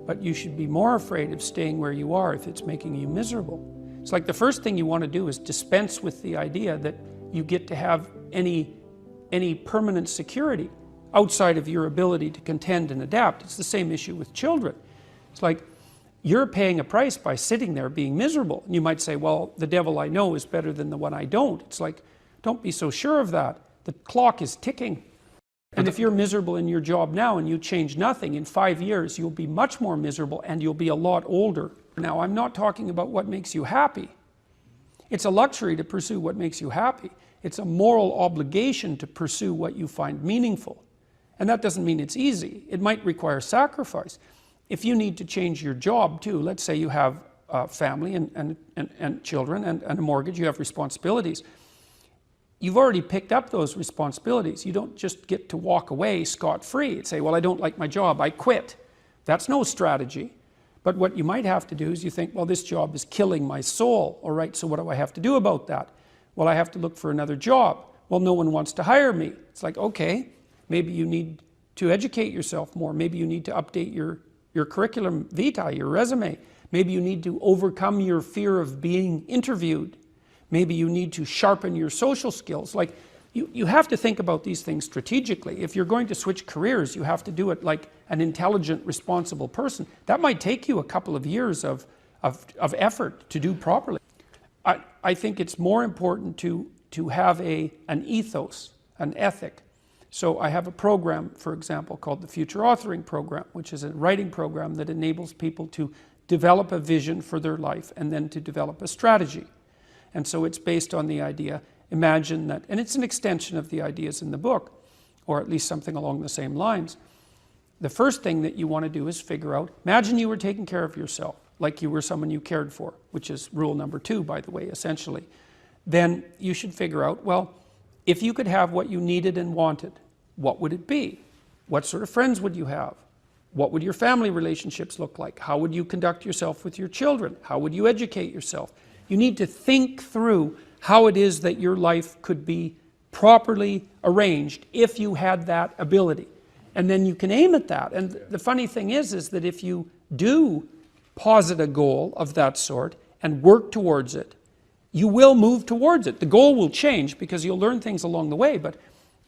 But you should be more afraid of staying where you are if it's making you miserable. It's like the first thing you want to do is dispense with the idea that you get to have any permanent security outside of your ability to contend and adapt. It's the same issue with children. It's like you're paying a price by sitting there being miserable. And you might say, well, the devil I know is better than the one I don't. It's like, don't be so sure of that. The clock is ticking. And if you're miserable in your job now and you change nothing, in 5 years you'll be much more miserable and you'll be a lot older. Now, I'm not talking about what makes you happy. It's a luxury to pursue what makes you happy. It's a moral obligation to pursue what you find meaningful. And that doesn't mean it's easy. It might require sacrifice. If you need to change your job too, let's say you have a family and children and a mortgage, you have responsibilities. You've already picked up those responsibilities. You don't just get to walk away scot-free and say, well, I don't like my job, I quit. That's no strategy. But what you might have to do is you think, well, this job is killing my soul. All right, so what do I have to do about that? Well, I have to look for another job. Well, no one wants to hire me. It's like, okay, maybe you need to educate yourself more. Maybe you need to update your curriculum vitae, your resume. Maybe you need to overcome your fear of being interviewed. Maybe you need to sharpen your social skills. Like, You have to think about these things strategically. If you're going to switch careers, you have to do it like an intelligent, responsible person. That might take you a couple of years of effort to do properly. I think it's more important to have an ethos, an ethic. So I have a program, for example, called the Future Authoring Program, which is a writing program that enables people to develop a vision for their life and then to develop a strategy. And so it's based on the idea, imagine that, and it's an extension of the ideas in the book, or at least something along the same lines. The first thing that you want to do is figure out, imagine you were taking care of yourself, like you were someone you cared for, which is rule number 2, by the way, essentially. Then you should figure out, well, if you could have what you needed and wanted, what would it be? What sort of friends would you have? What would your family relationships look like? How would you conduct yourself with your children? How would you educate yourself? You need to think through how it is that your life could be properly arranged if you had that ability. And then you can aim at that. And the funny thing is that if you do posit a goal of that sort and work towards it, you will move towards it. The goal will change because you'll learn things along the way. But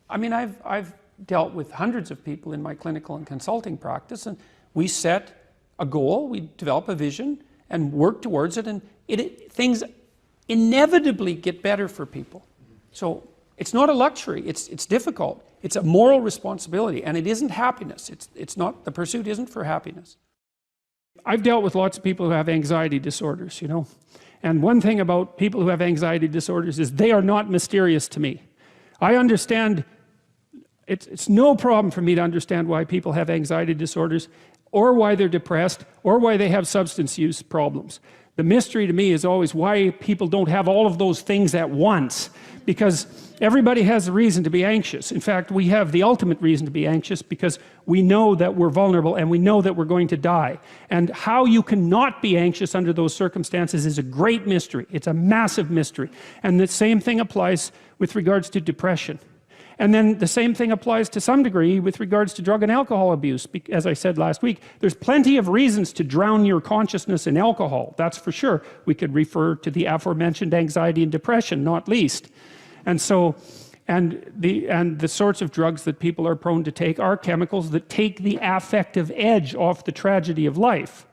I mean, I've dealt with hundreds of people in my clinical and consulting practice, and we set a goal, we develop a vision and work towards it, and things inevitably get better for people. So it's not a luxury, it's difficult. It's a moral responsibility, and it isn't happiness. It's not, the pursuit isn't for happiness. I've dealt with lots of people who have anxiety disorders, you know. And one thing about people who have anxiety disorders is they are not mysterious to me. I understand, it's no problem for me to understand why people have anxiety disorders, or why they're depressed, or why they have substance use problems. The mystery to me is always why people don't have all of those things at once, because everybody has a reason to be anxious. In fact, we have the ultimate reason to be anxious because we know that we're vulnerable and we know that we're going to die. And how you cannot be anxious under those circumstances is a great mystery. It's a massive mystery. And the same thing applies with regards to depression. And then the same thing applies to some degree with regards to drug and alcohol abuse. As I said last week, there's plenty of reasons to drown your consciousness in alcohol, that's for sure. We could refer to the aforementioned anxiety and depression, not least. And so, and the sorts of drugs that people are prone to take are chemicals that take the affective edge off the tragedy of life.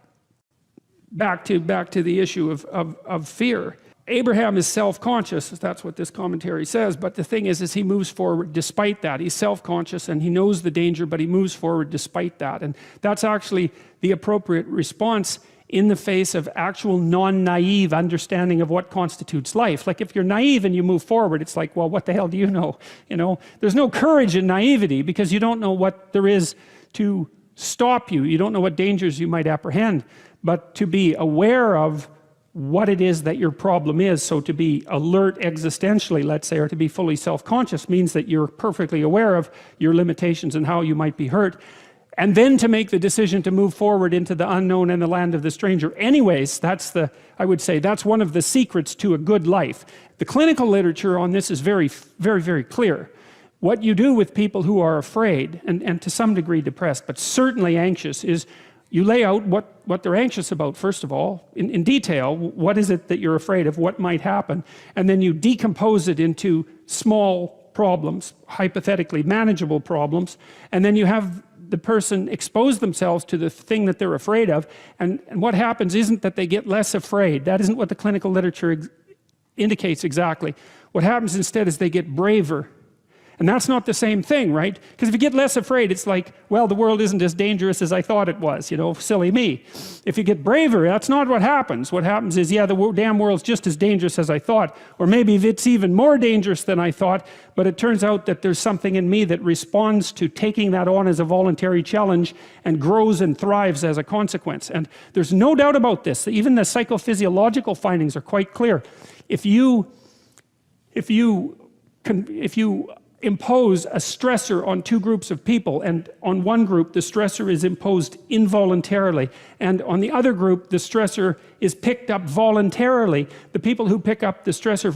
Back to the issue of fear. Abraham is self-conscious, that's what this commentary says, but the thing is he moves forward despite that. He's self-conscious and he knows the danger, but he moves forward despite that. And that's actually the appropriate response in the face of actual non-naive understanding of what constitutes life. Like if you're naive and you move forward, it's like, well, what the hell do you know? You know, there's no courage in naivety because you don't know what there is to stop you. You don't know what dangers you might apprehend. But to be aware of what it is that your problem is, so to be alert existentially, let's say, or to be fully self-conscious means that you're perfectly aware of your limitations and how you might be hurt. And then to make the decision to move forward into the unknown and the land of the stranger. Anyways, I would say that's one of the secrets to a good life. The clinical literature on this is very, very, very clear. What you do with people who are afraid, and to some degree depressed, but certainly anxious, is you lay out what they're anxious about, first of all, in detail. What is it that you're afraid of? What might happen? And then you decompose it into small problems, hypothetically manageable problems, and then you have the person expose themselves to the thing that they're afraid of, and what happens isn't that they get less afraid. That isn't what the clinical literature indicates exactly. What happens instead is they get braver. And that's not the same thing, right? Because if you get less afraid, it's like, well, the world isn't as dangerous as I thought it was, you know, silly me. If you get braver, that's not what happens. What happens is, yeah, the damn world's just as dangerous as I thought, or maybe it's even more dangerous than I thought, but it turns out that there's something in me that responds to taking that on as a voluntary challenge and grows and thrives as a consequence. And there's no doubt about this. Even the psychophysiological findings are quite clear. If you impose a stressor on two groups of people, and on one group the stressor is imposed involuntarily, and on the other group the stressor is picked up voluntarily, the people who pick up the stressor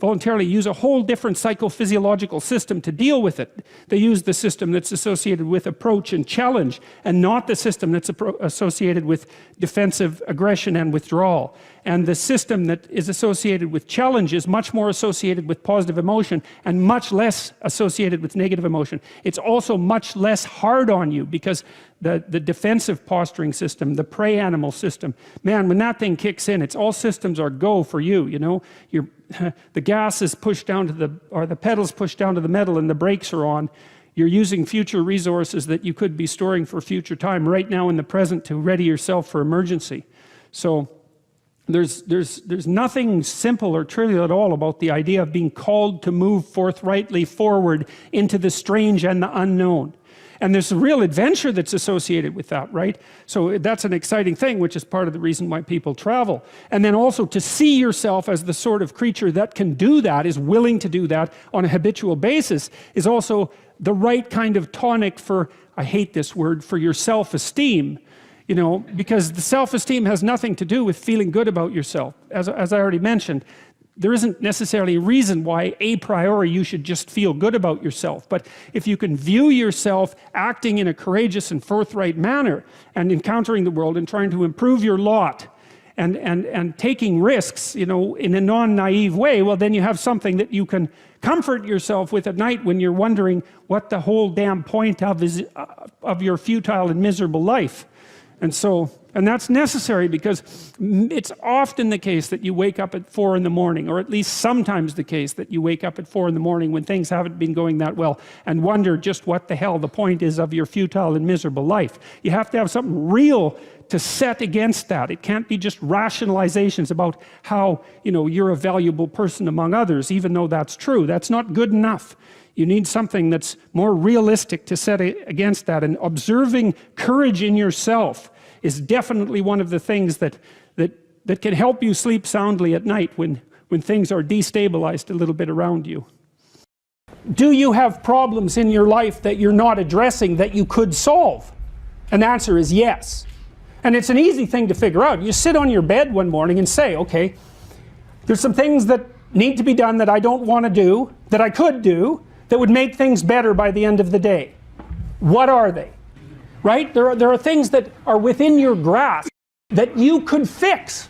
voluntarily use a whole different psychophysiological system to deal with it. They use the system that's associated with approach and challenge, and not the system that's associated with defensive aggression and withdrawal. And the system that is associated with challenge is much more associated with positive emotion and much less associated with negative emotion. It's also much less hard on you, because the defensive posturing system, the prey animal system, man, when that thing kicks in, it's all systems are go for you, you know. The gas is pushed down to the pedals pushed down to the metal, and the brakes are on. You're using future resources that you could be storing for future time right now in the present to ready yourself for emergency. So there's nothing simple or trivial at all about the idea of being called to move forthrightly forward into the strange and the unknown. And there's a real adventure that's associated with that, right? So that's an exciting thing, which is part of the reason why people travel. And then also to see yourself as the sort of creature that can do that, is willing to do that on a habitual basis, is also the right kind of tonic for, I hate this word, for your self-esteem. You know, because the self-esteem has nothing to do with feeling good about yourself. As I already mentioned, there isn't necessarily a reason why a priori you should just feel good about yourself. But if you can view yourself acting in a courageous and forthright manner, and encountering the world and trying to improve your lot, and taking risks, you know, in a non-naive way, well, then you have something that you can comfort yourself with at night when you're wondering what the whole damn point of your futile and miserable life. And that's necessary, because it's often the case that you wake up at 4 in the morning, or at least sometimes the case that you wake up at 4 in the morning when things haven't been going that well, and wonder just what the hell the point is of your futile and miserable life. You have to have something real to set against that. It can't be just rationalizations about how, you know, you're a valuable person among others, even though that's true. That's not good enough. You need something that's more realistic to set against that. And observing courage in yourself is definitely one of the things that can help you sleep soundly at night when things are destabilized a little bit around you. Do you have problems in your life that you're not addressing that you could solve? And the answer is yes. And it's an easy thing to figure out. You sit on your bed one morning and say, okay, there's some things that need to be done that I don't want to do, that I could do, that would make things better by the end of the day. What are they? Right? There are things that are within your grasp that you could fix.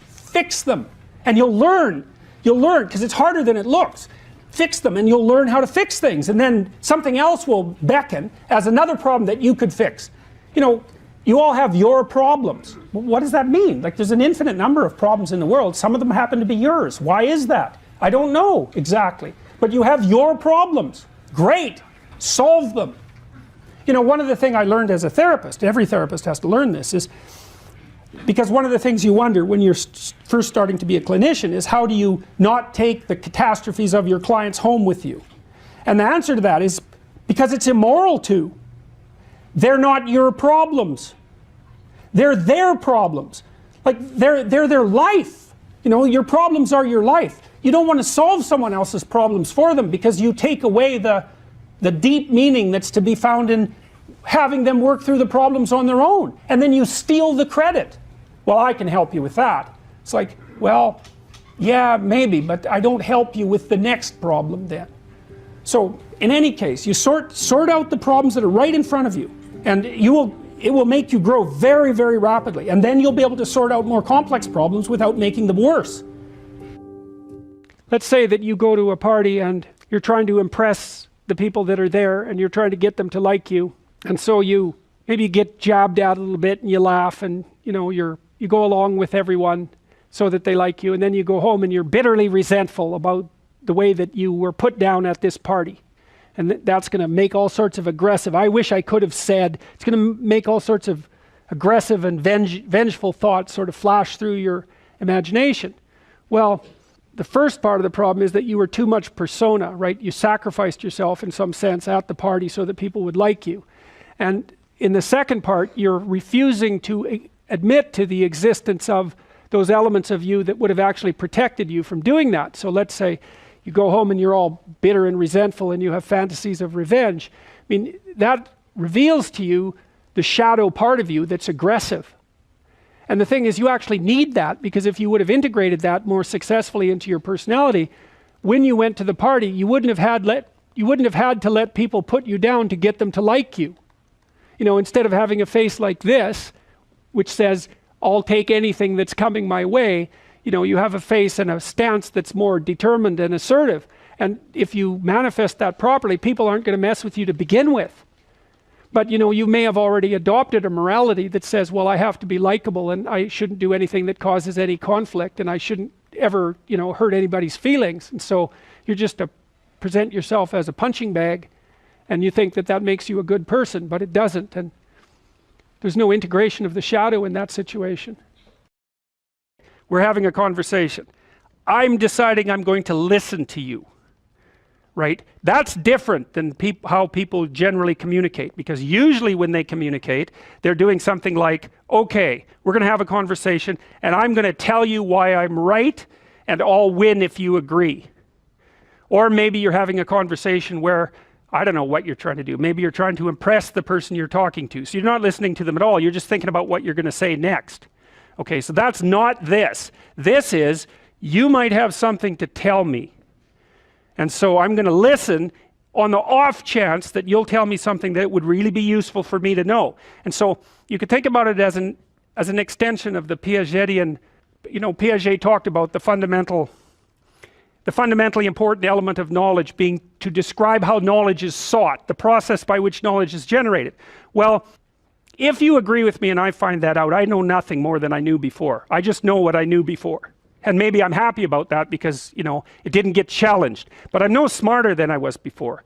Fix them. And you'll learn, because it's harder than it looks. Fix them, and you'll learn how to fix things. And then something else will beckon as another problem that you could fix. You know, you all have your problems. What does that mean? Like, there's an infinite number of problems in the world. Some of them happen to be yours. Why is that? I don't know exactly. But you have your problems. Great. Solve them. You know, one of the things I learned as a therapist, every therapist has to learn this, is because one of the things you wonder when you're first starting to be a clinician is, how do you not take the catastrophes of your clients home with you? And the answer to that is because it's immoral to. They're not your problems. They're their problems. Like, they're their life. You know, your problems are your life. You don't want to solve someone else's problems for them, because you take away the deep meaning that's to be found in having them work through the problems on their own. And then you steal the credit. Well, I can help you with that. It's like, well, yeah, maybe, but I don't help you with the next problem then. So in any case, you sort out the problems that are right in front of you, and it will make you grow very, very rapidly. And then you'll be able to sort out more complex problems without making them worse. Let's say that you go to a party and you're trying to impress the people that are there, and you're trying to get them to like you, and so you maybe get jabbed at a little bit, and you laugh, and you know, you go along with everyone so that they like you, and then you go home and you're bitterly resentful about the way that you were put down at this party, and that's going to make all sorts of aggressive, I wish I could have said, it's going to make all sorts of aggressive and vengeful thoughts sort of flash through your imagination. Well, the first part of the problem is that you were too much persona, right? You sacrificed yourself in some sense at the party so that people would like you. And in the second part, you're refusing to admit to the existence of those elements of you that would have actually protected you from doing that. So let's say you go home and you're all bitter and resentful and you have fantasies of revenge. I mean, that reveals to you the shadow part of you that's aggressive. And the thing is, you actually need that, because if you would have integrated that more successfully into your personality, when you went to the party, you wouldn't have had to let people put you down to get them to like you. You know, instead of having a face like this, which says, I'll take anything that's coming my way, you know, you have a face and a stance that's more determined and assertive. And if you manifest that properly, people aren't going to mess with you to begin with. But, you know, you may have already adopted a morality that says, well, I have to be likable and I shouldn't do anything that causes any conflict and I shouldn't ever, you know, hurt anybody's feelings. And so you're just to present yourself as a punching bag and you think that that makes you a good person, but it doesn't. And there's no integration of the shadow in that situation. We're having a conversation. I'm deciding I'm going to listen to you. Right? That's different than how people generally communicate, because usually when they communicate, they're doing something like, okay, we're going to have a conversation and I'm going to tell you why I'm right and I'll win if you agree. Or maybe you're having a conversation where, I don't know what you're trying to do. Maybe you're trying to impress the person you're talking to. So you're not listening to them at all. You're just thinking about what you're going to say next. Okay, so that's not this. This is, you might have something to tell me. And so I'm going to listen on the off chance that you'll tell me something that would really be useful for me to know. And so you could think about it as an extension of the Piagetian, you know, Piaget talked about the fundamentally important element of knowledge being to describe how knowledge is sought, the process by which knowledge is generated. Well, if you agree with me and I find that out, I know nothing more than I knew before. I just know what I knew before. And maybe I'm happy about that because, you know, it didn't get challenged. But I'm no smarter than I was before.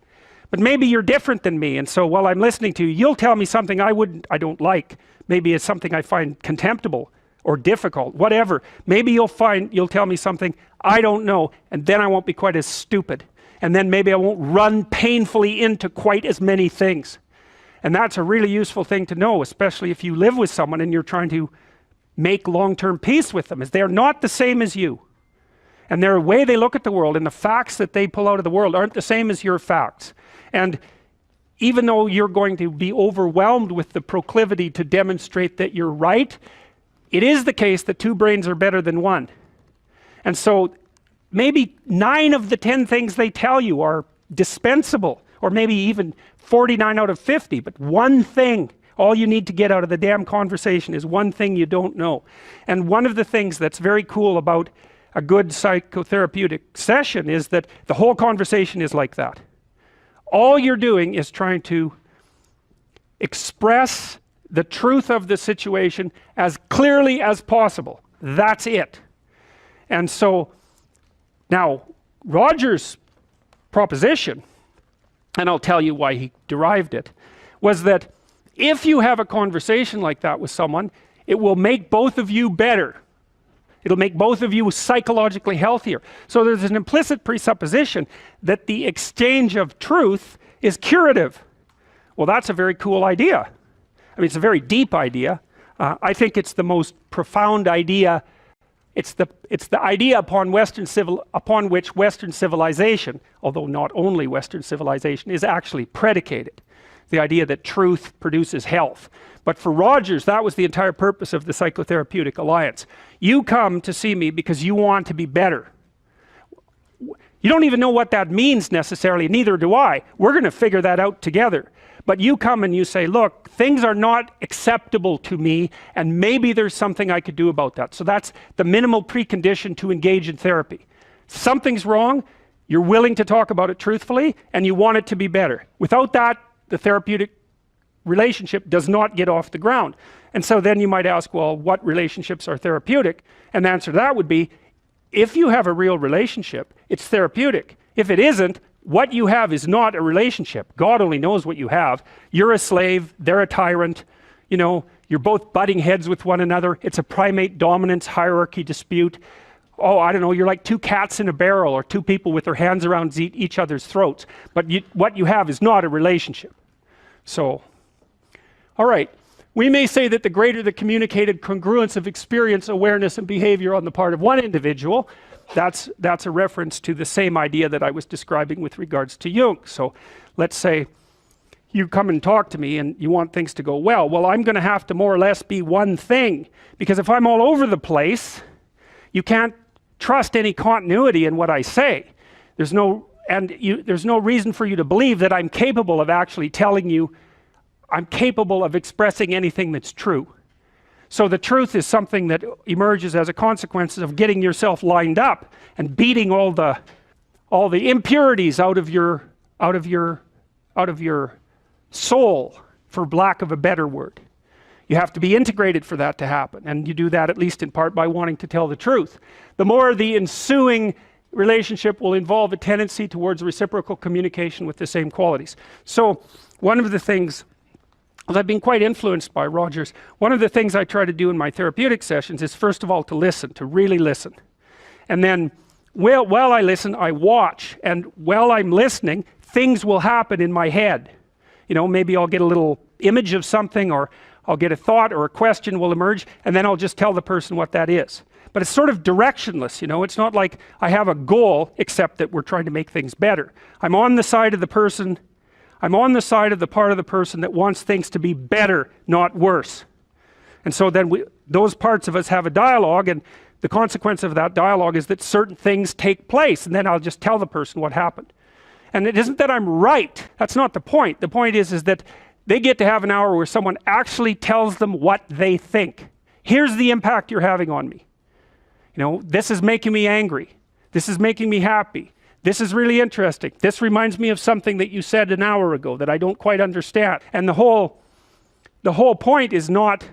But maybe you're different than me, and so while I'm listening to you, you'll tell me something I don't like. Maybe it's something I find contemptible or difficult, whatever. Maybe you'll tell me something I don't know, and then I won't be quite as stupid. And then maybe I won't run painfully into quite as many things. And that's a really useful thing to know, especially if you live with someone and you're trying to make long-term peace with them, is they're not the same as you. And their way they look at the world and the facts that they pull out of the world aren't the same as your facts. And even though you're going to be overwhelmed with the proclivity to demonstrate that you're right, it is the case that two brains are better than one. And so maybe 9 of the 10 things they tell you are dispensable, or maybe even 49 out of 50, but one thing, all you need to get out of the damn conversation is one thing you don't know. And one of the things that's very cool about a good psychotherapeutic session is that the whole conversation is like that. All you're doing is trying to express the truth of the situation as clearly as possible. That's it. And so now Roger's proposition, and I'll tell you why he derived it, was that if you have a conversation like that with someone, it will make both of you better. It'll make both of you psychologically healthier. So there's an implicit presupposition that the exchange of truth is curative. Well, that's a very cool idea. I mean, it's a very deep idea. I think it's the most profound idea. It's the idea upon which Western civilization, although not only Western civilization, is actually predicated. The idea that truth produces health. But for Rogers, that was the entire purpose of the Psychotherapeutic Alliance. You come to see me because you want to be better. You don't even know what that means necessarily, neither do I. We're going to figure that out together. But you come and you say, look, things are not acceptable to me, and maybe there's something I could do about that. So that's the minimal precondition to engage in therapy. Something's wrong, you're willing to talk about it truthfully, and you want it to be better. Without that, the therapeutic relationship does not get off the ground. And so then you might ask, well, what relationships are therapeutic? And the answer to that would be, if you have a real relationship, it's therapeutic. If it isn't, what you have is not a relationship. God only knows what you have. You're a slave, they're a tyrant, you know, you're both butting heads with one another. It's a primate dominance hierarchy dispute. Oh, I don't know, you're like two cats in a barrel, or two people with their hands around each other's throats. But what you have is not a relationship. So, all right. We may say that the greater the communicated congruence of experience, awareness, and behavior on the part of one individual, that's a reference to the same idea that I was describing with regards to Jung. So let's say you come and talk to me and you want things to go well. Well, I'm going to have to more or less be one thing, because if I'm all over the place, you can't trust any continuity in what I say. There's no reason for you to believe that I'm capable of actually telling you, I'm capable of expressing anything that's true. So the truth is something that emerges as a consequence of getting yourself lined up and beating all the impurities out of your soul, for lack of a better word. You have to be integrated for that to happen, and you do that at least in part by wanting to tell the truth. The more the ensuing relationship will involve a tendency towards reciprocal communication with the same qualities. So one of the things, I've been quite influenced by Rogers, one of the things I try to do in my therapeutic sessions is first of all to listen, to really listen. And then while I listen, I watch, and while I'm listening, things will happen in my head. You know, maybe I'll get a little image of something, or I'll get a thought or a question will emerge, and then I'll just tell the person what that is. But it's sort of directionless, you know, it's not like I have a goal, except that we're trying to make things better. I'm on the side of the person, I'm on the side of the part of the person that wants things to be better, not worse. And so then those parts of us have a dialogue, and the consequence of that dialogue is that certain things take place, and then I'll just tell the person what happened. And it isn't that I'm right, that's not the point. The point is that they get to have an hour where someone actually tells them what they think. Here's the impact you're having on me. You know, this is making me angry. This is making me happy. This is really interesting. This reminds me of something that you said an hour ago that I don't quite understand. And the whole point is not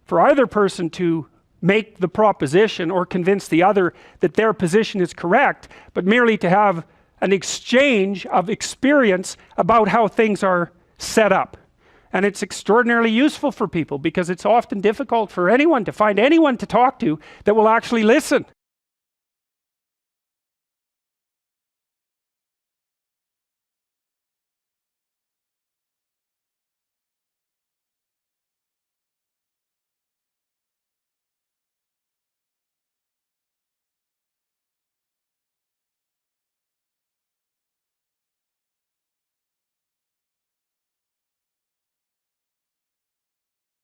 for either person to make the proposition or convince the other that their position is correct, but merely to have an exchange of experience about how things are set up. And it's extraordinarily useful for people, because it's often difficult for anyone to find anyone to talk to that will actually listen.